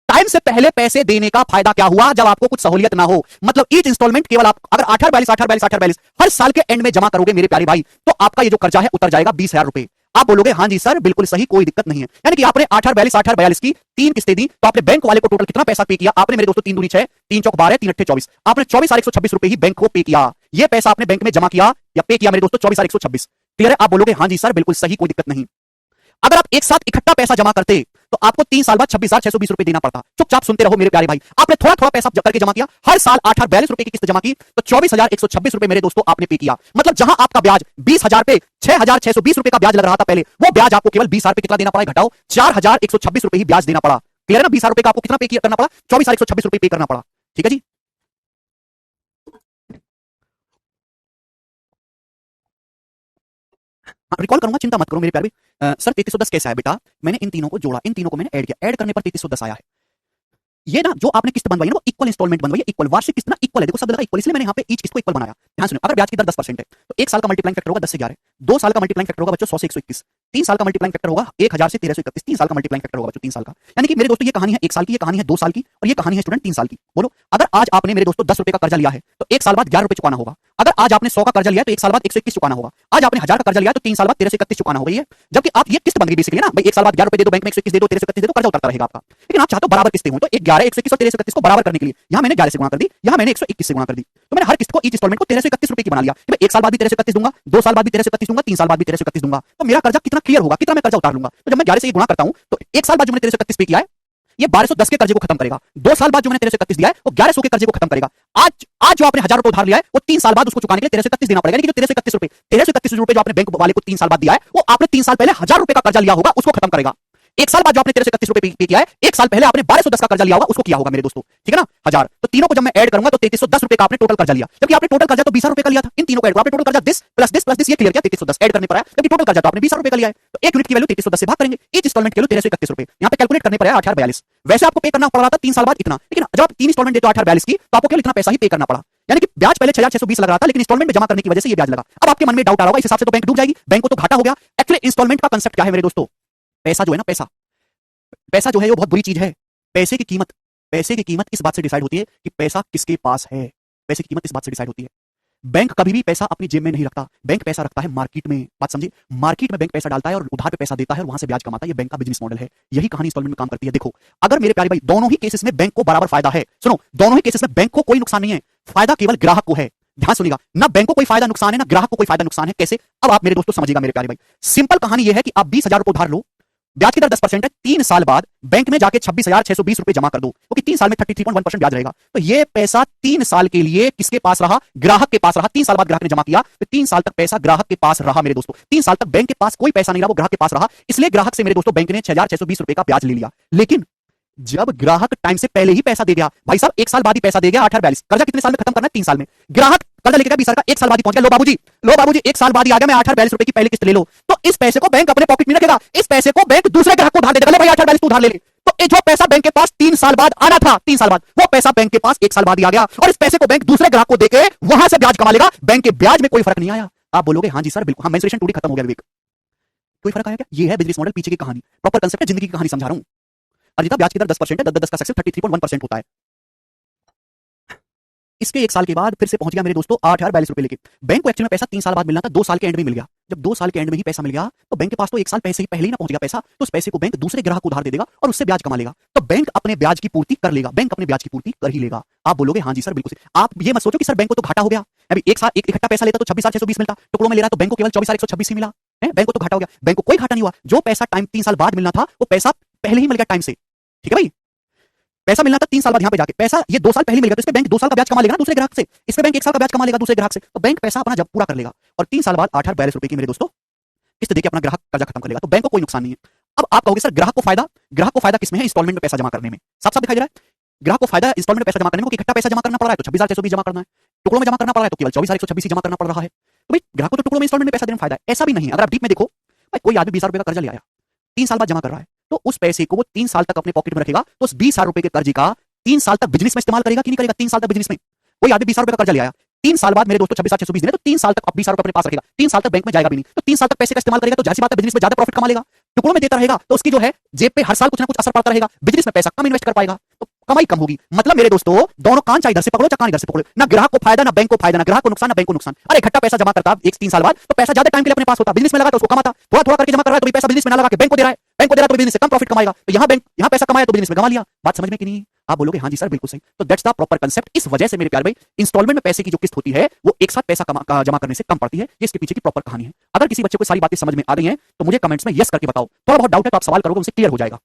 Speaker 1: टाइम से पहले पैसे देने का फायदा क्या हुआ? जब आपको कुछ सहूलियत ना हो। मतलब ईच इंस्टॉलमेंट केवल आप अगर 8842 हर साल के एंड में जमा करोगे मेरे प्यारे भाई, तो आपका ये जो कर्जा है उतर जाएगा 20,000 रुपए। आप बोलोगे हाँ जी सर बिल्कुल सही, कोई दिक्कत नहीं है। यानी कि आपने 8842 की 3 किस्तें दी, तो आपने बैंक वाले को टोटल कितना पैसा पे किया? आपने मेरे दोस्तों 3 दूनी 6, 3 चौक 12, 3 अट्ठे 24, आपने 24,126 रुपए ही बैंक को पे किया। ये पैसा आपने बैंक में जमा किया या पे किया मेरे दोस्तों 24,126। क्लियर है? आप बोलोगे हाँ जी सर बिल्कुल सही, कोई दिक्कत नहीं। अगर आप एक साथ इकट्ठा पैसा जमा करते तो आपको 3 साल बाद 26,620 रुपए देना पड़ता। चुपचाप सुनते रहो मेरे प्यारे भाई। आपने थोड़ा थोड़ा पैसा करके जमा किया, हर साल 8842 रुपए की किस्त जमा की, तो 24,126 रुपए मेरे दोस्तों आपने पे किया। मतलब जहां आपका ब्याज 20,000 पे 6,620 रुपए का ब्याज लग रहा था पहले, वो ब्याज आपको केवल 20,000 पे कितना देना पड़ा? घटाओ 4,126 रुपए ही ब्याज देना पड़ा। क्लियर है ना? 20,000 रुपए का आपको कितना पे करना पड़ा? 24,126 रुपए पे करना पड़ा। ठीक है जी। रिकॉल करूंगा, चिंता मत करो मेरे प्यारे भाई। सर 3310 कैसा है बेटा? मैंने इन तीनों को जोड़ा, इन तीनों को मैंने ऐड किया, ऐड करने पर 3310 आया है। ये ना जो आपने किस्त बनवाई ना वो इक्वल इंस्टॉलमेंट बनवाई है, इक्वल वार्षिक किस्त ना इक्वल है। देखो शब्द लगा इक्वल, इसलिए मैंने यहाँ पे ईच किस्त को इक्वल बनाया। ध्यान सुनो, अगर ब्याज की दर 10% है तो 1 साल का मल्टीप्लाइंग फैक्टर होगा 10 से 11, 2 साल का मल्टीप्लाइंग फैक्टर होगा बच्चों 100 से 121, 3 साल का मल्टीप्लाइंग फैक्टर होगा 1000 से 1331, 3 साल का मल्टीप्लाइंग फैक्टर होगा बच्चों 3 साल का। यानी कि मेरे दोस्तों ये कहानी है 1 साल की, ये कहानी है 2 साल की और ये कहानी है स्टूडेंट 3 साल की। बोलो, अगर आज आपने मेरे दोस्तों 10 रुपए का कर्जा लिया है तो 1 साल बाद 11 रुपए चुकाना होगा। अगर आज आपने 100 का कर्जा लिया तो 1 साल बाद 121 चुकाना होगा। आज आपने 1000 का कर्जा लिया तो 3 साल बाद 1331 चुकाना होगा। ये जबकि आप ये किस्त बन गई बेसिकली ना भाई, 1 साल बाद 11 रुपए दे दो बैंक में, 121 दे दो, 1331 दे दो, कर्जा उतरता रहेगा आपका। लेकिन आप चाहते हो बराबर किस्तें हो, तो 11, 121 और 1331 को बराबर करने के लिए यहां मैंने 11 से गुणा कर दी, यहां मैंने 121 से गुणा कर दी। तो मैंने हर किस्त को ईच इंस्टॉलमेंट को 1331 रुपए की बना लिया कि मैं 1 साल बाद भी 1331 दूंगा, 2 साल बाद भी 1331 दूंगा, 3 साल बाद भी 1331 दूंगा। तो मेरा कर्जा कितना क्लियर होगा, कितना मैं कर्जा उतार लूंगा। तो जब मैं 11 से गुणा करता हूं तो 1 साल बाद जो मैंने 1331 पे किया है ये 1210 के कर्जे को खत्म करेगा। 2 साल बाद जो मैंने 1331 दिया है वो 1100 के कर्जे को खत्म करेगा। आज जो आपने 1000 रुपए उधार लिया है वो 3 साल बाद उसको चुकाने के लिए 1331 देना पड़ेगा। यानी कि जो 1331 रुपए जो आपने बैंक वाले को 3 साल बाद दिया है वो आपने 3 साल पहले 1000 रुपए का कर्जा लिया होगा उसको खत्म करेगा। 1 साल बाद जो आपने 1331 रुपए पे किया है, 1 साल पहले आपने 1210 का कर्जा लिया होगा उसको किया होगा मेरे दोस्तों। ठीक है ना? 1000, तो तीनों को जब मैं ऐड करूंगा तो 3310 रुपए का आपने टोटल कर्जा लिया, जबकि आपने टोटल कर्जा तो 20 रुपए का लिया था। इन तीनों को ऐड करो, आपने टोटल कर्जा this plus this plus this ये क्लियर किया, 3310 ऐड करने पर आया, जबकि टोटल कर्जा तो आपने 20 रुपए का लिया है। तो 1 यूनिट की वैल्यू 3310 से भाग करेंगे, ईच इंस्टॉलमेंट की वैल्यू 1331 रुपए, यहां पे कैलकुलेट करने पर आया 1842। वैसे आपको पे करना पड़ रहा था 3 साल बाद इतना, लेकिन जब आप 3 इंस्टॉलमेंट देते हो 1842 की तो आपको केवल इतना पैसा ही पे करना पड़ा। यानी कि ब्याज पहले 6,620 लग रहा था, लेकिन इंस्टॉलमेंट में जमा करने की वजह से ये ब्याज लगा। अब आपके मन में डाउट आ रहा होगा, इस हिसाब से तो बैंक डूब जाएगी, बैंक को तो घाटा हो गया। एक्चुअली इंस्टॉलमेंट का कांसेप्ट क्या है मेरे दोस्तों? पैसा जो है ना, पैसा जो है वो बहुत बुरी चीज है। पैसे की कीमत इस बात से डिसाइड होती है कि पैसा किसके पास है। पैसे की कीमत इस बात से डिसाइड होती है। बैंक कभी भी पैसा अपनी जेब में नहीं रखता, बैंक पैसा रखता है मार्केट में। बात समझिए, मार्केट में बैंक पैसा डालता है और उधार पे पैसा देता है और वहां से ब्याज कमाता है। ये बैंक का बिजनेस मॉडल है। यही कहानी इंस्टॉलमेंट में काम करती है। देखो, अगर मेरे प्यारे भाई दोनों ही केसेस में बैंक को बराबर फायदा है, सुनो, दोनों ही केसेस में बैंक को कोई नुकसान नहीं है, फायदा केवल ग्राहक को है। ध्यान सुनिएगा, ना बैंक को कोई फायदा नुकसान है ना ग्राहक को कोई फायदा नुकसान है। कैसे? अब आप मेरे दोस्तों समझिएगा मेरे प्यारे भाई। सिंपल कहानी यह है कि आप 20,000 रुपए उधार लो, ब्याज की दर 10% है, 3 साल बाद बैंक में जाके 26,620 रुपए जमा कर दो, क्योंकि 3 साल में 33.1% ब्याज रहेगा। तो ये पैसा 3 साल के लिए किसके पास रहा? ग्राहक के पास रहा। 3 साल बाद ग्राहक ने जमा किया, तो 3 साल तक पैसा ग्राहक के पास रहा मेरे दोस्तों। 3 साल तक बैंक के पास कोई पैसा नहीं रहा, वो ग्राहक के पास रहा। इसलिए ग्राहक से मेरे दोस्तों बैंक ने 6,620 रुपए का ब्याज ले लिया। लेकिन जब ग्राहक टाइम से पहले ही पैसा दे गया, भाई साहब 1 साल बाद ही पैसा दे गया, 8,42, कर्जा कितने साल में खत्म करना है? 3 साल में। ग्राहक कर्जा लेके गया 20 साल का, 1 साल बाद ही पहुंच गया, लो बाबूजी 1 साल बाद ही आ गया, मैं 8,42 रुपए की पहले किस्त ले लो। तो इस पैसे को बैंक अपने पॉकेट में रखेगा, इस पैसे को बैंक दूसरे ग्राहक को उधार दे देगा, ले भाई 8,42 तू उधार ले ले। तो ये जो पैसा बैंक के पास 3 साल बाद आना था, 3 साल बाद, वो पैसा बैंक के पास 1 साल बाद ही आ गया, और इस पैसे को बैंक दूसरे ग्राहक को देके वहां से ब्याज कमा लेगा। बैंक के ब्याज में कोई फर्क नहीं आया। आप बोलोगे हाँ जी सर बिल्कुल, हाँ मेंसुरेशन टूटी, खत्म हो गया विवेक, कोई फर्क आया क्या? ये है बिजनेस मॉडल, पीछे की कहानी, प्रॉपर कंसेप्ट है, जिंदगी की कहानी समझा रहा हूं। अर्जिता ब्याज की दर 10% है, 10 का सक्सेस 33.1% होता है। इसके 1 साल के बाद फिर से पहुंच गया मेरे दोस्तों 8,042 रुपए लेके। बैंक को एक्चुअली में पैसा 3 साल बाद मिलना था, 2 साल के एंड में मिल गया। जब 2 साल के एंड में ही पैसा मिल गया, तो बैंक के पास तो 1 साल पैसे ही पहले ही ना पहुंच गया पैसा, तो उस पैसे को बैंक दूसरे ग्राहक को उधार दे देगा और उससे ब्याज कमा लेगा। तो बैंक अपने ब्याज की पूर्ति कर लेगा, बैंक अपने ब्याज की पूर्ति कर ही लेगा। आप बोलोगे हाँ जी सर बिल्कुल। आप ये मत सोचो कि सर बैंक को तो घाटा हो गया, अभी 1 साल इकट्ठा पैसा लेता तो 26,620 मिलता, टुकड़ों में ले रहा तो बैंक को केवल 24,126 ही मिला है, बैंक को तो घाटा हो गया। बैंक को कोई घाटा नहीं हुआ, जो पैसा टाइम 3 साल बाद मिलना था, वो पैसा पहले ही मिल गया टाइम से। ठीक है भाई, पैसा मिलना था 3 साल बाद, यहां पे जाके पैसा ये 2 साल पहले मिल गया, तो इसमें बैंक 2 साल का ब्याज कमा लेगा ना दूसरे ग्राहक से, इसमें बैंक 1 साल का ब्याज कमा लेगा दूसरे ग्राहक से, तो बैंक पैसा अपना जब पूरा कर लेगा और 3 साल बाद 8,042 रुपए की मेरे दोस्तों किस्त देके अपना ग्राहक कर्जा खत्म कर लेगा। तो बैंक को कोई नुकसान नहीं है। अब आप कहोगे सर ग्राहक को फायदा किसमें है? इंस्टॉलमेंट में पैसा जमा करने में। साफ साफ दिखाई दे रहा है, ग्राहक को फायदा इंस्टॉलमेंट में पैसा जमा करने में, इकट्ठा पैसा जमा करना पड़ रहा है तो 26,620 जमा करना है, टुकड़ों में जमा करना पड़ रहा है तो केवल 24,126 जमा करना पड़ रहा है। तो भाई ग्राहक को तो टुकड़ों में इंस्टॉलमेंट में पैसा देने में फायदा है, ऐसा भी नहीं है। अगर आप डीप में देखो, भाई कोई आदमी 20,000 रुपए का कर्जा ले आया, 3 साल बाद जमा कर रहा है, तो उस पैसे को वो 3 साल तक अपने पॉकेट में रखेगा, तो उस 20,000 रुपए के कर्जे का 3 साल तक बिजनेस में इस्तेमाल करेगा कि नहीं करेगा? 3 साल तक बिजनेस में। कोई आदमी 20,000 रुपए का कर्जा ले आया, 3 साल बाद मेरे दोस्तों 26,620 दिन है, तो 3 साल तक अब 20,000 रुपए अपने पास रखेगा, 3 साल तक बैंक में जाएगा भी नहीं, तो 3 साल तक पैसे का इस्तेमाल करेगा, तो जाहिर सी बात है बिजनेस में ज्यादा प्रॉफिट कमा लेगा। टुकड़ों में देता रहेगा तो उसकी जो है जेब पे हर साल कुछ ना कुछ असर पड़ता रहेगा, बिजनेस में पैसा कम इन्वेस्ट कर पाएगा, तो कमाई कम होगी। मतलब मेरे दोस्तों दोनों कान चाहे इधर से पकड़ो चाहे कान इधर से पकड़ो, ना ग्राहक को फायदा ना बैंक को फायदा, ना ग्राहक को नुकसान ना बैंक को नुकसान। अरे इकट्ठा पैसा जमा करता 1-3 साल बाद, तो पैसा ज्यादा टाइम के लिए अपने पास होता, बिजनेस में लगा तो उसको कमाता, थोड़ा थोड़ा करके जमा कर रहा है तो पैसा बिजनेस में ना लगा के बैंक को दे रहा है, बैंक को दे रहा है तो बिजनेस से कम प्रॉफिट कमाएगा, तो यहाँ पैसा कमाया तो बिजनेस में कमा लिया। बात समझ में कि नहीं? आप बोलोगे हाँ जी सर बिल्कुल सही। तो दैट्स द प्रॉपर कंसेप्ट। इस वजह से मेरे प्यारे भाई इंस्टॉलमेंट में पैसे की जो किस्त होती है वो एक साथ पैसा जमा करने से कम पड़ती है, ये इसके पीछे की प्रॉपर कहानी है। अगर किसी बच्चे को सारी बातें समझ में आ गई हैं तो मुझे कमेंट्स में यस करके बताओ, थोड़ा बहुत डाउट है तो आप सवाल करोगे, उनसे क्लियर हो जाएगा।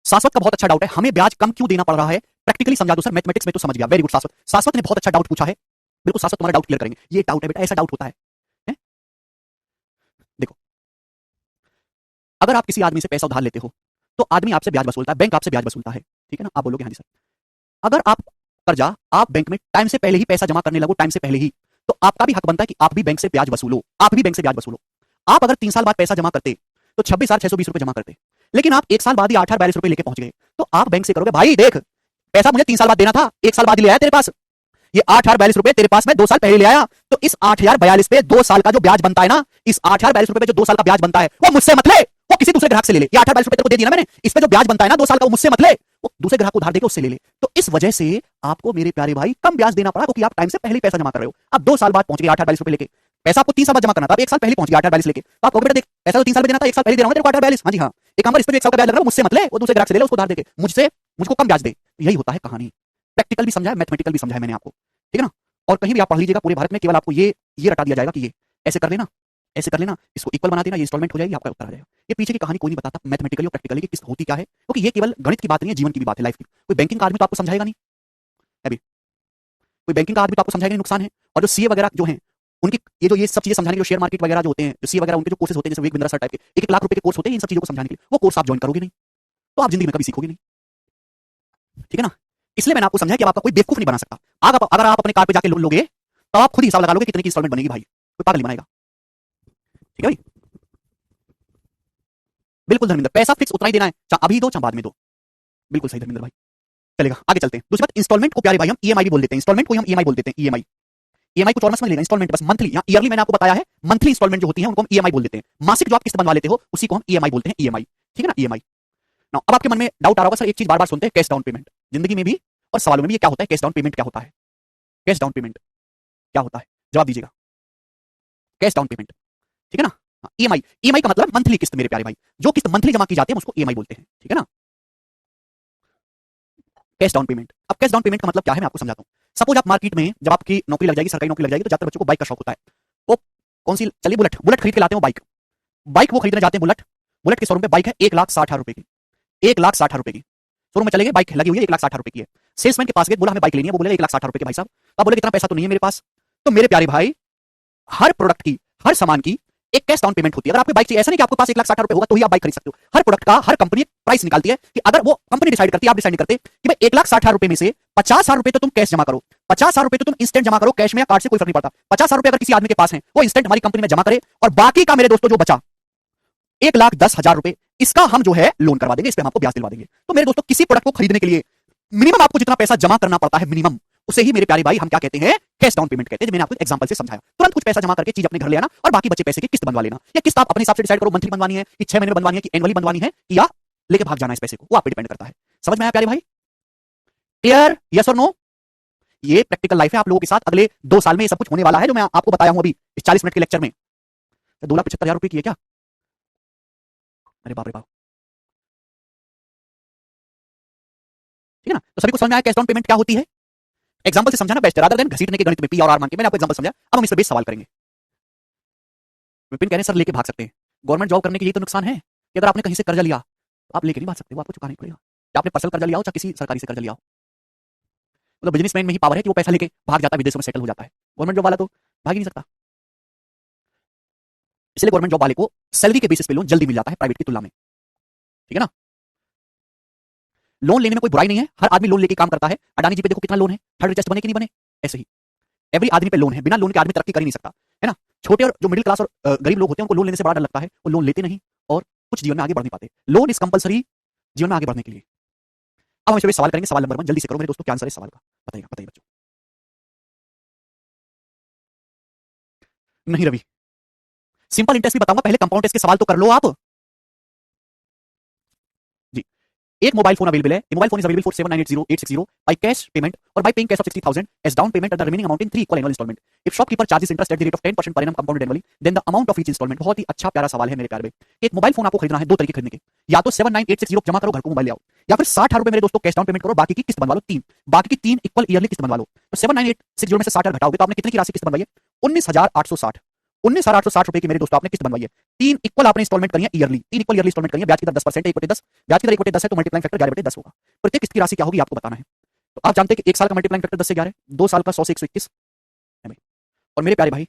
Speaker 1: शाश्वत का बहुत अच्छा डाउट है, हमें ब्याज कम क्यों देना पड़ रहा है? प्रैक्टिकली समझा दो सर, मैथमेटिक्स में तो समझ गया, वेरी गुड शाश्वत। शाश्वत ने बहुत अच्छा डाउट पूछा है, बिल्कुल शाश्वत तुम्हारा डाउट क्लियर करेंगे। ये डाउट है बेटा, ऐसा डाउट होता है, है? देखो, अगर आप किसी आदमी से पैसा उधार लेते हो तो आदमी आपसे ब्याज वसूलता है, बैंक आपसे ब्याज वसूलता है, ठीक है ना? आप बोलोगे हाँ जी सर। अगर आप कर्जा आप बैंक में टाइम से पहले ही पैसा जमा करने लगो, टाइम से पहले ही, तो आपका भी हक बनता है कि आप भी बैंक से ब्याज वसूलो, आप भी बैंक से ब्याज वसूलो। आप अगर 3 साल बाद पैसा जमा करते तो 26,620 रुपए जमा करते, लेकिन आप 1 साल बाद ही 8,042 रुपए लेके पहुंच गए, तो आप बैंक से करोगे भाई देख पैसा मुझे 3 साल बाद देना था, 1 साल बाद ही ले आया तेरे पास, ये 8,042 रुपए तेरे पास मैं 2 साल पहले ले आया, तो इस 8,042 पे 2 साल का जो ब्याज बनता है ना, इस 8,042 रुपए पे जो 2 साल का ब्याज बनता है वो मुझसे मत ले, वो किसी दूसरे ग्राहक से ले ले। ये 8,042 रुपए तेरे को दे दिया ना मैंने, इस पे जो ब्याज बनता है ना 2 साल का, वो मुझसे मत ले, वो दूसरे ग्राहक को उधार देके उससे ले ले। तो इस वजह से आपको मेरे प्यारे भाई कम ब्याज देना पड़ा, क्योंकि आप टाइम से पहले ही पैसा जमा कर रहे हो। अब 2 साल बाद पहुंच गए 8,042 रुपए लेके, पैसा आपको 3 साल बाद जमा करना था, अब 1 साल पहले पहुंच गया 8,042 लेके, तो आप कहोगे बेटा देख पैसा तो 3 साल में देना था, 1 साल पहले दे रहा हूं तेरे को 8,042। हाँ जी हाँ, एक काम कर, इस पे 1 साल का ब्याज लग रहा है, मुझसे मत ले, वो दूसरे ग्राहक से ले ले, उसको उधार देके मुझको कम ब्याज दे। यही होता है कहानी, प्रैक्टिकल भी समझा है, मैथमेटिकल भी समझा है मैंने आपको, ठीक है ना? और कहीं भी आप पढ़ लीजिएगा पूरे भारत में, केवल आपको ये रटा दिया जाएगा कि ये ऐसे कर लेना, ऐसे कर लेना, इसको इक्वल बना देना, ये इंस्टॉलमेंट हो जाएगी, आपका उत्तर आ जाएगा। ये पीछे की कहानी कोई नहीं बताता मैथमेटिकली और प्रैक्टिकली कि किस होती क्या है, क्योंकि ये केवल गणित की बात नहीं है, जीवन की भी बात है, लाइफ की। कोई बैंकिंग का आदमी तो आपको समझाएगा नहीं, अभी कोई बैंकिंग का आदमी तो आपको समझाएगा नहीं नुकसान है। और जो सीए वगैरह जो हैं उनकी ये सब चीजें समझाने के, जो शेयर मार्केट वगैरह जो होते हैं, जो सीए वगैरह उनके जो कोर्सेज होते हैं, जैसे विवेक बिंद्रा सर टाइप के 1-1 लाख रुपए के कोर्स होते हैं, इन सब चीजों को समझाने के लिए, वो कोर्स आप ज्वाइन करोगे नहीं तो आप जिंदगी में कभी सीखोगे नहीं, ठीक है ना? इसलिए मैंने आपको समझाया कि आपका कोई बेवकूफ नहीं बना सकता। अगर आप अपने कार पे जाके लोन लोगे तो आप खुद हिसाब लगा लोगे कितने की इंस्टॉलमेंट बनेगी, भाई कोई पागल नहीं बनाएगा, ठीक है भाई? बिल्कुल धर्मेंद्र, पैसा फिक्स उतना ही देना है, चाहे अभी दो चाहे बाद में दो, बिल्कुल सही धर्मेंद्र भाई। चलेगा, आगे चलते हैं। दूसरी बात, इंस्टॉलमेंट को प्यारे भाई हम ईएमआई भी बोल देते हैं, इंस्टॉलमेंट को हम ईएमआई बोल देते हैं, ईएमआई। ईएमआई को चौरस में लेना, इंस्टॉलमेंट बस मंथली, यहाँ ईयरली मैंने आपको बताया है, मंथली इंस्टॉलमेंट जो होती है उनको हम ईएमआई बोल देते हैं। मासिक जो आप किस्त बनवा लेते हो उसी को हम ईएमआई बोलते हैं, ईएमआई, ठीक है ना? ईएमआई। नाउ अब आपके मन में डाउट आ रहा होगा, सर एक चीज बार बार सुनते हैं, कैश डाउन पेमेंट, जिंदगी में भी और सवालों में भी, ये क्या होता है? कैश डाउन पेमेंट क्या होता है? कैश डाउन पेमेंट क्या होता है? जवाब दीजिएगा, कैश डाउन पेमेंट, ठीक है ना? ईएमआई, ईएमआई का मतलब मंथली किस्त मेरे प्यारे भाई, जो किस्त मंथली जमा की जाती है उसको ईएमआई बोलते हैं, ठीक है ना? Cash down payment. अब कैश डाउन पेमेंट का मतलब क्या है मैं आपको समझाता हूं। सपोज आप मार्केट में, जब आपकी नौकरी लग जाएगी, सरकारी नौकरी लग जाएगी, तो ज्यादातर बच्चों को बाइक का शौक होता है, कौन सी? चलिए बुलेट, बुलेट खरीद के लाते हो बाइक, बाइक वो खरीदने जाते हैं बुलेट, बुलेट के शोरूम पे बाइक है 1,60,000 रुपए की, 1,60,000 रुपए की, शोरूम में चले गए, बाइक लगी हुई है 1,60,000 रुपए की है, सेल्समैन के पास गए, बोला हमें बाइक लेनी है, वो बोले 1,60,000 रुपए की भाई साहब, अब बोले इतना पैसा तो नहीं है मेरे पास। तो मेरे प्यारे भाई, हर प्रोडक्ट की, हर सामान की एक कैश डाउन पेमेंट होती है। अगर आपको बाइक चाहिए, ऐसा नहीं कि आपके पास 1,60,000 रुपए होगा तो ही आप बाइक खरीद सकते हो। हर प्रोडक्ट का हर कंपनी एक प्राइस निकालती है कि अगर वो कंपनी डिसाइड करती है, आप डिसाइड नहीं करते कि भाई 1,60,000 रुपए में से 50,000 रुपए तो तुम कैश जमा करो, 50,000 रुपए तो तुम इंस्टेंट जमा करो, कैश में या कार्ड से कोई फर्क नहीं पड़ता। 50,000 रुपए अगर किसी आदमी के पास है, वो इंस्टेंट हमारी कंपनी में जमा करे, और बाकी का मेरे दोस्तों जो बचा 1,10,000 रुपए, इसका हम जो है लोन करवा देंगे, इस पे हम आपको ब्याज दिलवा देंगे। तो मेरे दोस्तों, किसी प्रोडक्ट को खरीदने के लिए मिनिमम आपको जितना पैसा जमा करना पड़ता है, मिनिमम, उसे ही मेरे प्यारे भाई हम क्या कहते हैं? कैश डाउन पेमेंट कहते हैं। मैंने आपको एग्जांपल से समझाया। तुरंत कुछ पैसा जमा करके चीज अपने घर ले आना, और बाकी बचे पैसे की किस्त बनवा लेना। या किस्त आप अपने हिसाब से डिसाइड करो, मंथली बनवानी है कि 6 महीने में बनवानी है कि एनुअली बनवानी है, या लेके भाग जाना है इस पैसे को, वो आप पे डिपेंड करता है। समझ में आया प्यारे भाई? क्लियर? यस और नो? ये प्रैक्टिकल लाइफ है आप लोगों के साथ। अगले 2 साल में ये सब कुछ होने वाला है जो मैं आपको बताया हूं अभी इस 40 मिनट के लेक्चर में। 2,75,000 रुपए की है क्या? अरे बाप रे बाप। ठीक है ना? तो सभी को समझ में आया कैश डाउन पेमेंट क्या होती है? एग्जांपल से समझाना बेस्ट है, रादर देन घसीटने के गणित में पी और आर मान के। मैंने आपको एग्जांपल समझा, अब हम इस पे बेस सवाल करेंगे। विपिन कह रहे हैं सर लेके भाग सकते हैं, गवर्नमेंट जॉब करने के ये तो नुकसान है कि अगर आपने कहीं से कर्जा लिया तो आप लेके नहीं भाग सकते, वो आपको चुकाना ही पड़ेगा। चाहे आपने पर्सनल कर्जा लिया हो, चाहे किसी सरकारी से कर्जा लिया हो। मतलब बिजनेसमैन में ही पावर है कि वो पैसा लेके भाग जाता है, विदेशों में सेटल हो जाता है। गवर्नमेंट जॉब वाला तो भाग ही नहीं सकता। इसलिए गवर्नमेंट जॉब वाले को सैलरी के बेसिस पे लोन जल्दी मिल जाता है प्राइवेट की तुलना में। ठीक है ना? लोन लेने में कोई बुराई नहीं है, हर आदमी लोन लेके काम करता है। अडानी जी पे देखो कितना लोन है, थर्ड रिचेस्ट बने कि नहीं बने? ऐसे ही एवरी आदमी पे लोन है, बिना लोन के आदमी तरक्की कर ही नहीं सकता, है ना? छोटे और जो मिडिल क्लास और गरीब लोग होते हैं, उनको लोन लेने से बड़ा डर लगता है, वो लोन लेते नहीं और कुछ जीवन में आगे बढ़ नहीं पाते। लोन इज कंपलसरी जीवन में आगे बढ़ने के लिए। अब हम इस पे सवाल करेंगे। सवाल नंबर 1 जल्दी से करो मेरे दोस्तों, क्या आंसर है सवाल का? बताइएगा, बताइए बच्चों। नहीं रवि, सिंपल इंटरेस्ट भी बताऊंगा, पहले कंपाउंड इंटरेस्ट के सवाल तो कर लो आप जी। एक मोबाइल फोन अवेलेबल है, mobile phone is available for 7,980,860 by cash payment और by paying cash of 60,000 as down payment and the remaining amount in 3 equal annual installment. If shopkeeper charges interest at the rate of 10% per annum compounded annually, then the amount of each installment. बहुत ही अच्छा प्यारा सवाल है मेरे प्यारे भाई। एक मोबाइल फोन आपको खरीदना है, दो तरीके खरीदने के, या तो 7,980 जमा करो, घर को मोबाइल ले आओ, या फिर 60,000 रुपए मेरे दोस्तों कैश डाउन पेमेंट करो, बाकी की किस्त बनवा लो, तीन, बाकी की 3 इक्वल ईयरली किस्त बनवा लो। तो 7,980 में से 60,000 घटाओगे तो आपने कितने की राशि किस्त बनवाई है? 19,860, 19,860 रुपए की मेरे दोस्तों आपने किस्त बनवाई है। 3 इक्वल आपने इंस्टॉलमेंट करी है ईयरली, 3 इक्वल ईयरली इंस्टॉलमेंट करी है, ब्याज की दर 10%, 1/10, ब्याज की दर 1/10 है तो मल्टीप्लाइंग फैक्टर 11/10 होगा। प्रत्येक किस्त की राशि क्या होगी आपको बताना है। तो आप जानते हैं कि 1 साल का मल्टीप्लाइंग फैक्टर 10 से 11, 2 साल का 100 से 121 है भाई, और मेरे प्यारे भाई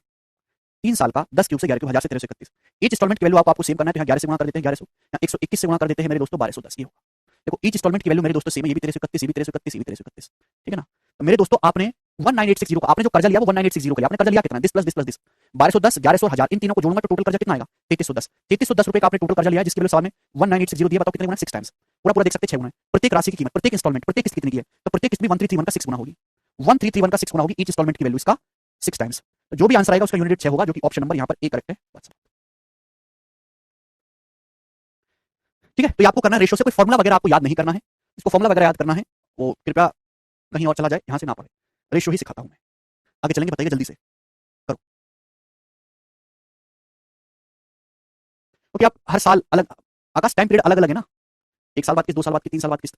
Speaker 1: 3 साल का 10 क्यूब से 11 क्यूब 1000 से 1331। ईच इंस्टॉलमेंट की वैल्यू आपको सेम करना है, तो यहाँ 11 से गुणा कर देते हैं 1100, यहाँ 121 से गुणा कर देते हैं मेरे दोस्तों 1210, ये होगा। देखो ईच इंस्टॉलमेंट की वैल्यू मेरे दोस्तों सेम है, ये भी 1331, ये भी 1331, ये भी 1331, ठीक है ना? तो मेरे दोस्तों आपने 19860 का आपने जो कर्जा लिया वो 19860 का लिया। आपने कर्जा लिया कितना? This plus this plus this, 1210, 1100, 1000, इन तीनों को जोड़ूंगा तो टोटल कर्जा कितना आएगा? 3310, 3310 रुपए का आपने टोटल कर्जा लिया, जिसके लिए सामने 19860 दिया। बताओ कितने गुना? 6 टाइम्स, पूरा पूरा देख सकते हैं 6 गुना। प्रत्येक राशि की कीमत, प्रत्येक इंस्टॉलमेंट, प्रत्येक किस्त कितनी की है? तो प्रत्येक किस्त भी 1331 का 6 गुना होगी, 1331 का 6 गुना होगी ईच इंस्टॉलमेंट की वैल्यू इसका 6 टाइम्स। तो जो भी आंसर आएगा उसका यूनिट 6 होगा, जो कि ऑप्शन नंबर यहाँ पर ए करेक्ट है। ठीक है? तो ये आपको करना है रेशियो से, कोई फॉर्मुला वगैरह आपको याद नहीं करना है। इसको फॉर्मुला वगैरह याद करना है वो कृपया कहीं और चला जाए, यहां से ना पढ़े, रेशियो ही सिखाता हूं मैं। आगे चलेंगे, बताइए जल्दी से करो। क्योंकि आप हर साल अलग, आकाश टाइम पीरियड अलग अलग है ना, 1 साल बाद किस्त, 2 साल बाद किस्त, 3 साल बाद किस्त।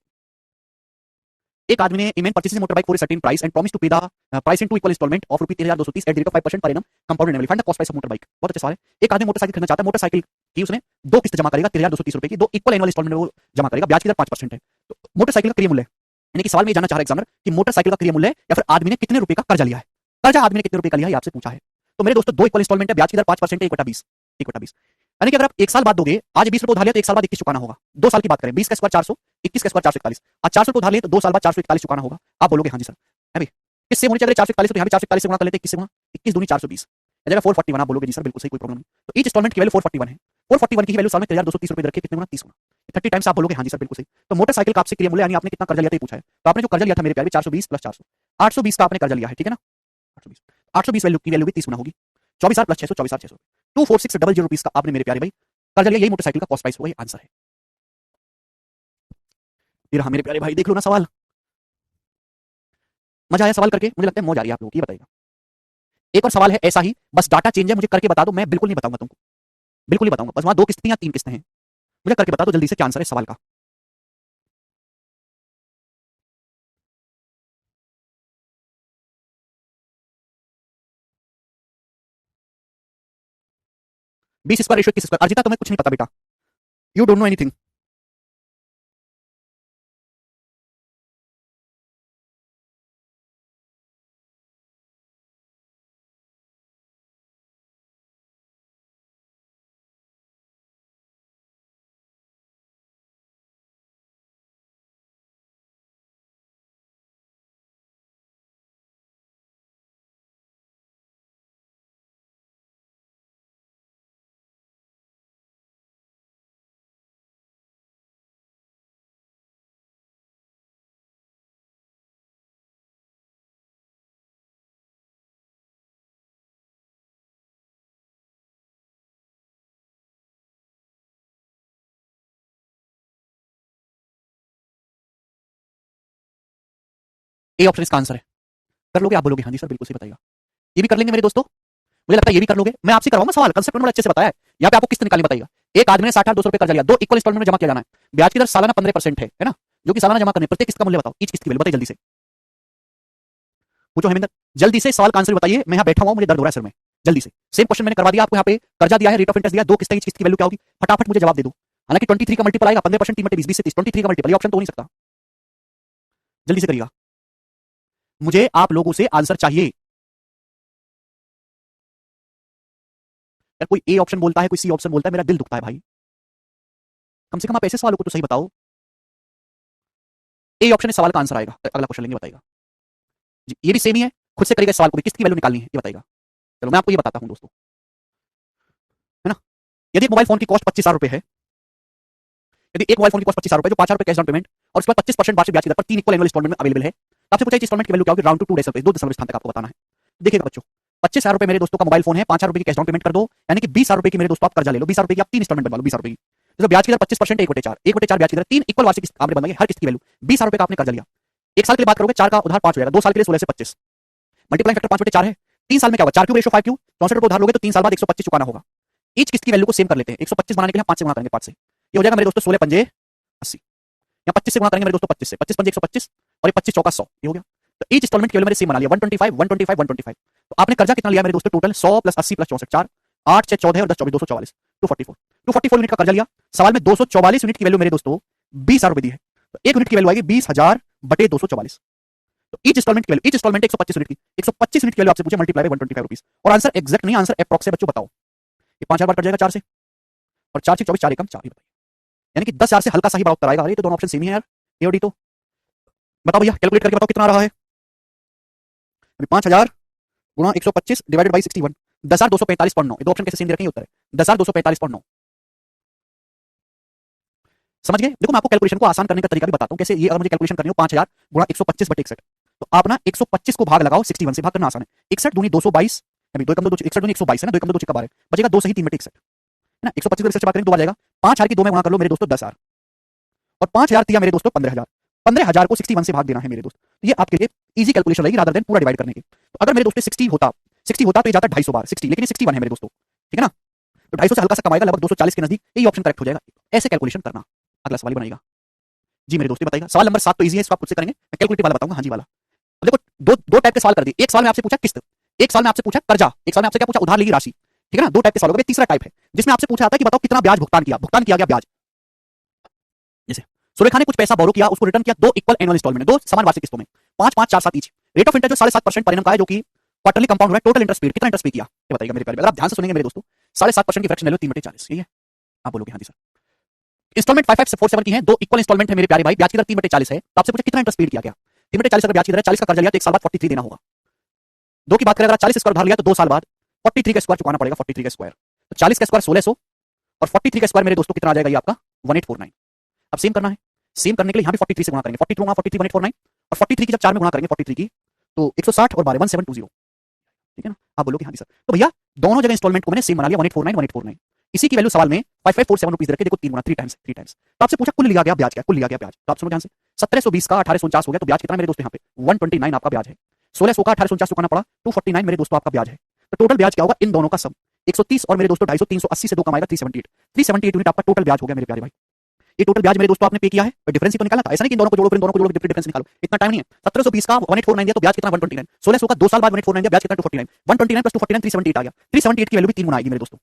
Speaker 1: एक आदमी ने a man purchase motor bike for certain price and promise to pay the price in 2 equal installment of ₹13,230 at the rate of 5% per annum compounded annually. Find the cost price of motor bike. बहुत अच्छा सवाल है। एक आदमी motorcycle खरीदना चाहता है, motorcycle की उसने 2 किस्त जमा करेगा ₹13,230 की, 2 इक्वल एनुअल इंस्टॉलमेंट में वो जमा करेगा, ब्याज की दर 5% है। तो मोटरसाइकिल का क्रय मूल्य, यानी कि सवाल में ये जानना चाह रहा है एग्जामिनर कि मोटरसाइकिल का क्रय मूल्य या फिर आदमी ने कितने रुपए का कर्जा लिया है। कर्जा आदमी ने कितने रुपए का लिया है, आपसे पूछा है। तो मेरे दोस्तों 2 इक्वल इंस्टॉलमेंट है, ब्याज की दर 5%, 1/20, 1/20, यानी कि अगर आप 1 साल बाद दोगे, आज 20 रुपए उधार लिया तो 1 साल बाद 21 चुकाना होगा। 2 साल की बात करें, 20 का स्क्वायर 400, 21 का स्क्वायर 441, आज 400 रुपए उधार लिए तो 2 साल बाद 441 चुकाना होगा। आप बोलोगे हाँ जी सर, है भाई। किससे होनी चाहिए? 441 तो यहाँ भी 441 से गुणा कर लेते हैं, किससे गुणा? 21 दूनी 420, जगह 441 आप बोलोगे जी सर बिल्कुल सही, कोई प्रॉब्लम नहीं। तो ईच इंस्टॉलमेंट की वैल्यू 441 है, 441 की वैल्यू साल में 13,230 रुपए रखे, कितने गुना? 30 गुना, 30 टाइम्स। आप बोलोगे हाँ जी सर बिल्कुल सही। तो मोटरसाइकिल का आपसे क्रय मूल्य, यानी आपने कितना कर्जा लिया था ये पूछा है। तो आपने जो कर्जा लिया था मेरे प्यारे 420 प्लस 400, 820 का आपने कर्जा लिया है, ठीक है ना? 820, 820 वैल्यू की वैल्यू भी 30 गुना होगी, 24,000 प्लस 600, 24,600, 24600 रुपीज का आपने मेरे प्यारे भाई कर्जा लिया। यही मोटरसाइकिल का कॉस्ट प्राइस होगा, ये आंसर है। ये रहा मेरे प्यारे भाई, देख लो ना सवाल। मजा आया सवाल करके? मुझे लगता है मौज आ रही है आप लोगों की, ये बताइएगा। एक और सवाल है ऐसा ही, बस डाटा चेंज है, मुझे करके बता दो, मैं बिल्कुल नहीं बताऊंगा तुमको, बिल्कुल नहीं बताऊंगा। बस वहां 2 किस्तें या 3 किस्तें हैं, मुझे करके बता दो जल्दी से क्या आंसर है सवाल का। 20 स्क्वायर रेशियो 21 स्क्वायर। अर्जिता तुम्हें कुछ नहीं पता बेटा, you don't know anything. A option इसका आंसर है। कर लोगे? आप बोलोगे हाँ जी सर बिल्कुल सही बताइएगा। ये भी कर लेंगे मेरे दोस्तों, मुझे लगता है ये भी कर लोगे। मैं आपसे करवाऊंगा सवाल, कंसेप्ट मैंने अच्छे से बताया है। यहाँ पे आपको किस्त निकालनी बताइएगा। एक आदमी ने 60,200 रुपए कर्जा लिया, 2 इक्वल इंस्टॉलमेंट में जमा किया जाना है। ब्याज की दर सालाना 15% है ना, जो कि सालाना जमा करने प्रत्येक किस्त का मूल्य बताओ, ईच किस्त की वैल्यू बताइए जल्दी से। पूछो हेमेंद्र, जल्दी से सवाल का आंसर बताइए। मैं यहाँ बैठा हुआ, मुझे दर्द हो रहा है सर में। जल्दी से सेम क्वेश्चन मैंने करवा दिया आपको। यहाँ पे कर्जा दिया है, रेट ऑफ इंटरेस्ट दिया, 2 किस्तें, ईच किस्त की वैल्यू क्या होगी? फटाफट मुझे जवाब दे दो। हालांकि 23 का मल्टीपल आएगा, 15% 3 20 20 से 30, 23 का मल्टीपल, ये ऑप्शन तो हो नहीं सकता। जल्दी से करिएगा, मुझे आप लोगों से आंसर चाहिए। यार कोई ए ऑप्शन बोलता है, कोई सी ऑप्शन बोलता है, मेरा दिल दुखता है भाई। कम से कम आप ऐसे सवालों को तो सही बताओ। ए ऑप्शन इस सवाल का आंसर आएगा। अगला क्वेश्चन लेंगे, बताइएगा जी। ये भी सेम ही है, खुद से करिएगा इस सवाल को भी, किसकी वैल्यू निकालनी है ये बताइएगा। चलो मैं आपको ये बताता हूं दोस्तों, है ना। यदि एक मोबाइल फोन की कॉस्ट 25,000 रुपए है, यदि एक मोबाइल फोन की कॉस्ट 25,000 रुपए, जो 5,000 रुपए कैश डाउन पेमेंट और उसके बाद 25% वार्षिक ब्याज की दर पर 3 इक्वल एनुअल इंस्टॉलमेंट में अवेलेबल है, तो आपसे पूछा इस इंस्टॉलमेंट की वैल्यू क्या होगी? राउंड टू 2 डेसिमल प्लेस, 2 दशमलव स्थान तक आपको बताना है। देखिएगा बच्चों, 25,000 रुपए मेरे दोस्तों का मोबाइल फोन है, 5,000 रुपए की कैश डाउन पेमेंट कर दो, यानी कि 20,000 रुपए की मेरे दोस्तों आप कर्जा ले लो। 20,000 रुपए की आप 3 इंस्टॉलमेंट बनवा लो 20,000 रुपए की। तो ब्याज की दर 25%, 1/4, 1/4 ब्याज की दर, 3 इक्वल वार्षिक किस्त आपने बनवाई, हर किस्त की वैल्यू 20,000 रुपए का आपने कर्जा लिया। 1 साल के लिए बात करोगे, 4 का उधार 5 हो जाएगा, 2 साल के लिए 16 से 25, मल्टीप्लाई फैक्टर 5/4 है। 3 साल में क्या होगा? 4 क्यूब रेशो 5 क्यूब, 64 रुपए उधार लोगे तो 3 साल बाद 125 चुकाना होगा। ईच किस्त की वैल्यू को सेम कर लेते हैं, 125 बनाने के लिए 5 से गुणा करेंगे, 5 से। ये हो जाएगा मेरे दोस्तों 16 पंजे 80, या 25 से गुणा करेंगे मेरे दोस्तों 25 से, 25 पंजे 125 और ये 25 चौका 100, ये हो गया। तो ईच इंस्टॉलमेंट की वैल्यू मैंने सेम बना लिया, 125 125 125। तो आपने कर्जा कितना लिया मेरे दोस्तों? टोटल 100 प्लस 80 प्लस 64, 4 8 6 14 और 10 24, 244, 244 यूनिट का कर्जा लिया। सवाल में 244 यूनिट की वैल्यू मेरे दोस्तों 20,000 रुपए दी है, तो 1 यूनिट की वैल्यू आएगी 20,000 बटे 244। तो ईच इंस्टॉलमेंट की वैल्यू, ईच इंस्टॉलमेंट 125 यूनिट की, 125 यूनिट की वैल्यू आपसे पूछे, मल्टीप्लाई बाय 125 रुपीस। और आंसर एग्जैक्ट नहीं, आंसर अप्रॉक्स है बच्चों, बताओ। ये 5,000 बार कट जाएगा 4 से, और 4 से 24, 4 एकम 4 ही बताइए, यानी कि 10,000 से हल्का सा ही बड़ा उत्तर आएगा। अरे तो दोनों ऑप्शन सेम ही है यार, ए और डी। तो बताओ भैया, कैलकुलेट करके बताओ कितना आ रहा है। अभी 5,000 गुणा 125 डिवाइडेड बाई 61, 10,245.9। ये दो ऑप्शन कैसे सेम दे रखे हैं? उत्तर है 10,245.9। समझ गए? देखो मैं आपको कैलकुलेशन को आसान करने का तरीका भी बताता हूं कैसे। ये अगर मुझे कैलकुलेशन करनी हो 5,000 गुणा 125 बटे 61, तो आप ना 125 को भाग लगाओ 61 से, भाग करना आसान है। 61 दूनी 222, यानी 2 एकम 2, 61 दूनी 122 है ना, 2 एकम 2 चिक्का 12, बचेगा 2 सही 3 बटे 61, है ना। 125 को 61 से भाग करेंगे 2 आ जाएगा। 5,000 की 2 में गुणा कर लो मेरे दोस्तों 10,000, और 5,000 दिया मेरे दोस्तों 15,000, 15,000 को 61 से भाग देना है मेरे दोस्त। तो ये आपके लिए इजी कैलकुलेशन रहेगी रादर देन पूरा डिवाइड करने की। तो अगर मेरे दोस्तों 60 होता तो ये जाता 250 बार 60, लेकिन ये 61 है मेरे दोस्तों, ठीक है ना। तो 250 से हल्का सा कमाएगा, लगभग 240 के नजदीक, यही ऑप्शन करेक्ट हो जाएगा। ऐसे कैलकुलेशन करना। अगला सवाल बनाएगा जी मेरे दोस्त, बताइएगा। सवाल नंबर 7 तो इजी है, इसको आप खुद से करेंगे, मैं कैलकुलेटिव वाला बताऊंगा। हाँ जी वाला। अब देखो दो टाइप के सवाल कर दिए। एक सवाल में आपसे पूछा किस्त, एक सवाल में आपसे पूछा कर्जा, एक सवाल में आपसे क्या पूछा? उधार ली गई राशि, ठीक है ना। 2 टाइप के सवाल हो गए। तीसरा टाइप है जिसमें आपसे पूछा जाता है कि बताओ कितना ब्याज भुगतान किया गया ब्याज। जैसे सुरेखा ने कुछ पैसा बोरो किया, उसको रिटर्न किया 2 इक्वल एनुअल इंस्टॉलमेंट, 2 समान वार्षिक किस्तों में, 5 5 4 7 ईच। रेट ऑफ इंटरेस्ट जो 7.5% पर एनम का है, जो कि क्वार्टरली कंपाउंड हो रहा है। टोटल इंटरेस्ट पेड, कितना इंटरेस्ट पे किया ये बताइएगा मेरे प्यारे। अगर आप ध्यान से सुनेंगे मेरे दोस्तों, 7.5% की फ्रैक्शन वैल्यू 3/40, यही है। आप बोलोगे हाँ जी सर। इंस्टॉलमेंट 5547 की है, 2 इक्वल इंस्टॉलमेंट है मेरे प्यारे भाई, ब्याज की दर 3/40 है। तो आपसे पूछा कितना इंटरेस्ट पेड किया गया? 3/40 अगर ब्याज की दर है, 40 का कर्जा लिया तो 1 साल बाद 43 देना होगा। 2 की बात करें, अगर 40 स्क्वायर उधार लिया तो 2 साल बाद 43 का स्क्वायर चुकाना पड़ेगा, 43 का स्क्वायर। तो 40 का स्क्वायर 1600 और 43 का स्क्वायर मेरे दोस्तों कितना आ जाएगा? ये आपका 1849। अब सेम करना है, सेम करने के लिए यहाँ भी 43 से गुणा करेंगे, 42 गुणा 43 1849, और 43 की जब 4 में गुणा करेंगे 43 की, तो 160 और 12 1720, ठीक है ना। आप बोलोगे हाँ जी सर। तो भैया दोनों जगह इंस्टॉलमेंट को मैंने सेम बना लिया, 1849। इसी की वैल्यू सवाल में 5547 रुपीस रखे, देखो 3 गुना 3 टाइम्स। तो आपसे पूछा कुल लिया गया ब्याज क्या? कुल लिया गया ब्याज, तो आप सुनो ध्यान से। 1720 का 1849 हो गया, तो ब्याज कितना मेरे दोस्तों? यहाँ पे 129 आपका ब्याज है। 1600 का 1849 चुकाना पड़ा, 249 मेरे दोस्तों आपका ब्याज है। तो टोटल ब्याज क्या होगा इन दोनों का सम? 130 और मेरे दोस्तों 250, 380 से 2 कमाएगा 378 यूनिट आपका टोटल ब्याज हो गया मेरे प्यारे भाई। ये टोटल ब्याज मेरे दोस्तों आपने पे किया है, डिफरेंस ही तो निकालना था। ऐसा नहीं कि इन दोनों को जोड़ो, फिर दोनों को जोड़ो, डिफरेंस निकालो, इतना टाइम नहीं है। 1720 का 1849 दिया तो ब्याज कितना? 129। 1600 का 2 साल बाद 1849 दिया, ब्याज कितना? 249। 129 प्लस 249 378 आ गया। 378 की वैल्यू भी 3 गुना आएगी मेरे दोस्तों,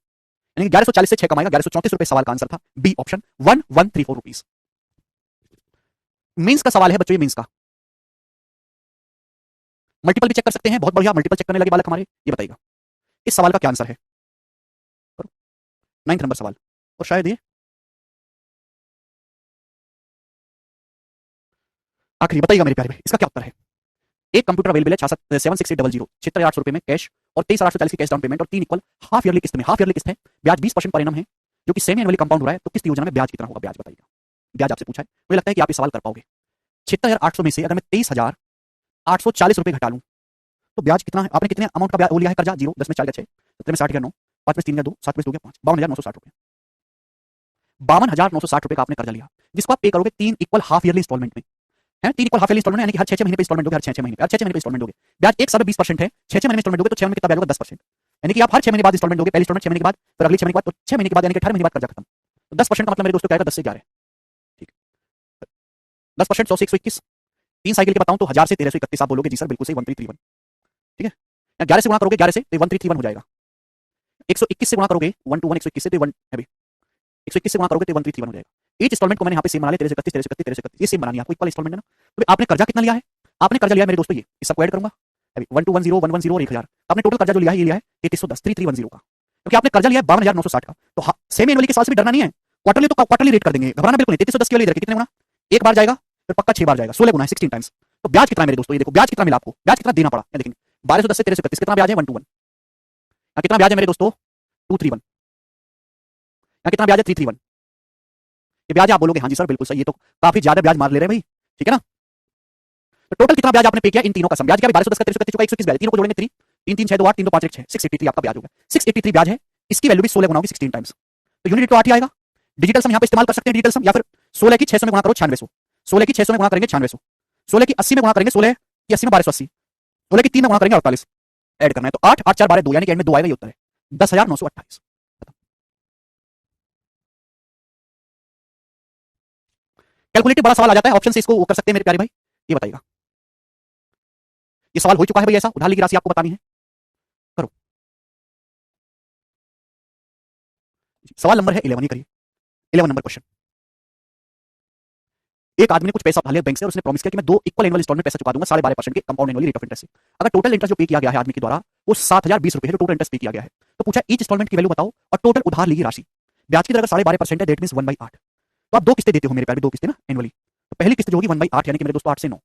Speaker 1: यानी 1140 से 6 कमाएगा, 1134 रुपए सवाल का आंसर था, बी ऑप्शन 1134 रुपीज। मींस का सवाल है बच्चों, ये मींस का मल्टीपल भी चेक कर सकते हैं, बहुत बढ़िया, मल्टीपल चेक करने लगे बालक हमारे। ये बताइएगा इस सवाल का क्या आंसर है, 9th नंबर सवाल, और शायद ये आखिरी। बताइएगा मेरे प्यारे भाई इसका क्या उत्तर है। एक कंप्यूटर अवेलेबल है 7660, 76,800 रुपए में कैश और 23,840 की कैश डाउन पेमेंट और 3 इक्वल हाफ ईयरली किस्त में। हाफ ईयरली किस्त है, ब्याज 20% पर एनम है, जो कि सेमी एनुअली कंपाउंड हो रहा है, तो किस्त योजना में ब्याज कितना होगा, ब्याज बताइएगा। ब्याज आपसे पूछा है, मुझे लगता है कि आप ये सवाल कर पाओगे। 76,800 में से अगर मैं 23,840 रुपए घटा लूं तो ब्याज कितना है। आपने कितने अमाउंट का ब्याज लिया है कर्जा, 0, 10 में 4 6, 17 में 60 9, 5 में 3 2, 7 में 2 5, 52,960 रुपए। 52,960 रुपए का आपने कर्जा लिया, जिसको आप पे करोगे 3 इक्वल हाफ ईयरली इंस्टॉलमेंट में, है 3 इक्वल हाफ ईयरली इंस्टॉलमेंट, यानी कि हर 6 महीने पे इंस्टॉलमेंट दोगे, हर 6 महीने पे, हर 6 महीने पे इंस्टॉलमेंट दोगे। ब्याज एक साल में 20% है, 6 महीने में इंस्टॉलमेंट दोगे तो 6 महीने में कितना ब्याज होगा, 10%। यानी कि आप हर 6 महीने बाद इंस्टॉलमेंट दोगे, पहली इंस्टॉलमेंट 6 महीने के बाद, फिर अगली 6 महीने के बाद, तो 6 महीने के बाद यानी कि 18 महीने बाद कर्जा खत्म। तो 10% का मतलब मेरे दोस्तों क्या आएगा, 10 से 11। ठीक, 10% 100 से 121, 3 साइकिल के बताऊं तो 1000 से 1331 आप बोलोगे जी सर बिल्कुल सही, 1331। ठीक है, 11 से गुणा करोगे 11 से तो 1331 हो जाएगा। 121 से गुणा करोगे 1 to 1 121 से तो 1 है भाई, 121 से गुणा करोगे तो 1331 हो जाएगा। ईच इंस्टॉलमेंट को मैंने यहाँ पे सेम बना लिया, 1331 1331 1331, ये सेम बनानी है आपको, इक्वल इंस्टॉलमेंट है ना। तो आपने कर्जा कितना लिया है, आपने कर्जा लिया मेरे दोस्तों, ये इस सबको ऐड करूंगा अभी 1210 110 और 1000, आपने टोटल कर्जा जो लिया है ये लिया है 3310 3310 का, क्योंकि आपने कर्जा लिया है 52,960 का। तो सेम एनुअली के साल से भी डरना नहीं है, क्वार्टरली तो क्वार्टरली रेट कर देंगे, घबराना बिल्कुल नहीं। 3310 के वाले इधर कितने गुना, एक बार जाएगा फिर पक्का 6 बार जाएगा, 16 गुना है 16 टाइम्स। तो ब्याज कितना है मेरे दोस्तों, ये देखो ब्याज कितना मिला आपको, ब्याज कितना देना पड़ा, देखेंगे 1210 से 1331 कितना ब्याज है 121, कितना ब्याज है मेरे दोस्तों 231, कितना ब्याज है 331। ये ब्याज आप बोलोगे हाँ जी सर बिल्कुल सही, ये तो काफी ज्यादा ब्याज मार ले रहे हैं भाई, ठीक है ना। तो टोटल कितना ब्याज आपने पे किया इन तीनों का सम, ब्याज क्या 1210 का 1331 का 121 ब्याज, तीनों को जोड़ेंगे 3 3 3 6 2 8 3 2 5 1 6, 683 आपका ब्याज होगा। 683 ब्याज है, इसकी वैल्यू भी 16 गुना होगी 16 टाइम्स, तो यूनिट तो 8 ही आएगा। डिजिटल सम यहाँ पे इस्तेमाल कर सकते हैं, डिजिटल सम, या फिर 16 की 600 में गुणा करो 9600, 16 की 600 में गुणा करेंगे 9600, 16 की 80 में गुणा करेंगे 16 की 80 में 1280, 16 की 3 में गुणा करेंगे 48, ऐड करना है तो 8 8 4 12 2 यानी कि एंड में 2 आएगा, ये उत्तर है 10,928। कैलकुलेटिव बड़ा सवाल आ जाता है, ऑप्शन से इसको कर सकते हैं मेरे प्यारे भाई। ये बताइएगा ये सवाल हो चुका है भाई, ऐसा उधार ली की राशि आपको बतानी है, करो। सवाल नंबर है 11, ये करिए 11 नंबर क्वेश्चन। एक आदमी ने कुछ पैसा उठा लिया बैंक से और उसने प्रॉमिस किया कि मैं 2 इक्वल एनुअल इंस्टॉलमेंट पैसा चुका दूंगा 12.5% के compound annually rate of interest से। अगर टोटल इंटरेस्ट जो पे किया गया है आदमी के द्वारा वो 7,020 रुपए है, जो टोटल इंटरेस्ट पे किया गया है, तो पूछा ईच इंस्टॉलमेंट की वैल्यू बताओ और टोटल उधार ली गई राशि। ब्याज की दर अगर 12.5% है, दैट मींस 1/8। तो आप 2 किस्तें देते हो मेरे प्यारे, 2 किस्तें ना एनुअली, तो पहली किस्त जो होगी 1/8 यानी कि मेरे दोस्तों 8 से 9,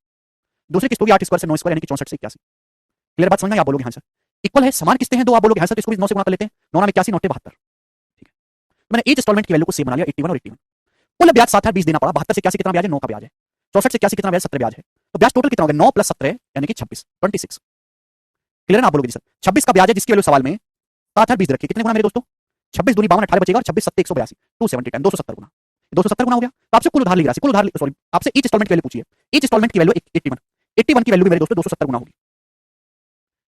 Speaker 1: दूसरी किस्त होगी 8 स्क्वायर से 9 स्क्वायर यानी कि 64 से 81। क्लियर बात समझ में, आप बोलोगे हाँ सर। इक्वल है, समान किस्तें हैं दो, आप बोलोगे हाँ सर, तो इसको भी 9 से गुणा कर लेते हैं, 9 9 81 9 72। ठीक है, तो मैंने ईच इंस्टॉलमेंट की वैल्यू को सेम बना लिया 81 और 81। कुल ब्याज 7,020 देना पड़ा, 72 से 81 कितना ब्याज है, 9 का ब्याज है, 64 से 81 कितना ब्याज, 17 ब्याज है, तो ब्याज टोटल कितना होगा 9 + 17 यानी कि 26 26। क्लियर ना, आप बोलोगे जी सर 26 का ब्याज है जिसकी वैल्यू सवाल में 7,020 रखी, कितने गुना मेरे दोस्तों 26 दूनी 52 18 बचेगा और 26 7 182 270 टाइम 270 गुना, 270 गुना हो गया। तो आपसे कुल उधार ली राशि, कुल उधार सॉरी आपसे ईच इंस्टॉलमेंट की वैल्यू पूछिए, ईच इंस्टॉलमेंट की वैल्यू 81, 81 की वैल्यू भी मेरे दोस्तों 270 गुना होगी।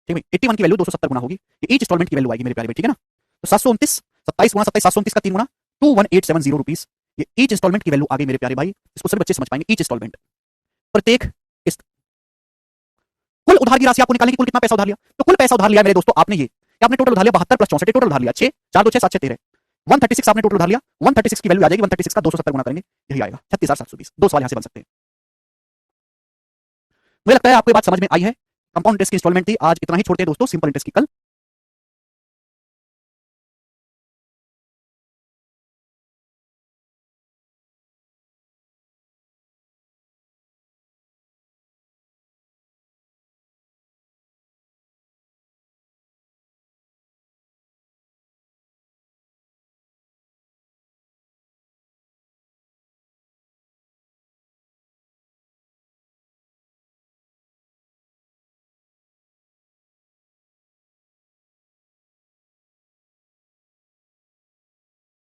Speaker 1: ठीक है, 81 की वैल्यू 270 गुना होगी, ये ईच इंस्टॉलमेंट की वैल्यू आएगी मेरे प्यारे भाई, ठीक है ना। तो 729 27 गुना 27 729 का 3 गुना 21,870 रुपीस, ये ईच इंस्टॉलमेंट की वैल्यू आ गई मेरे प्यारे भाई। इसको सभी बच्चे समझ पाएंगे, ईच इंस्टॉलमेंट प्रत्येक किस्त। कुल उधार की राशि आपको निकालने की, कुल कितना पैसा उधार लिया, तो कुल पैसा उधार लिया मेरे दोस्तों आपने, ये आपने टोटल उधार लिया 72 + 64 टोटल उधार लिया 6 4 2 6 7 6 13 136 आपने टोटल उधार लिया, 136 की वैल्यू आ जाएगी, 136 का 270 गुना करेंगे यही आएगा 36,720। दो सवाल यहां से बन सकते हैं। मुझे लगता है आपको ये बात समझ में आई है। कंपाउंड इंटरेस्ट की इंस्टॉलमेंट थी आज, इतना ही छोड़ते हैं दोस्तों, सिंपल इंटरेस्ट की कल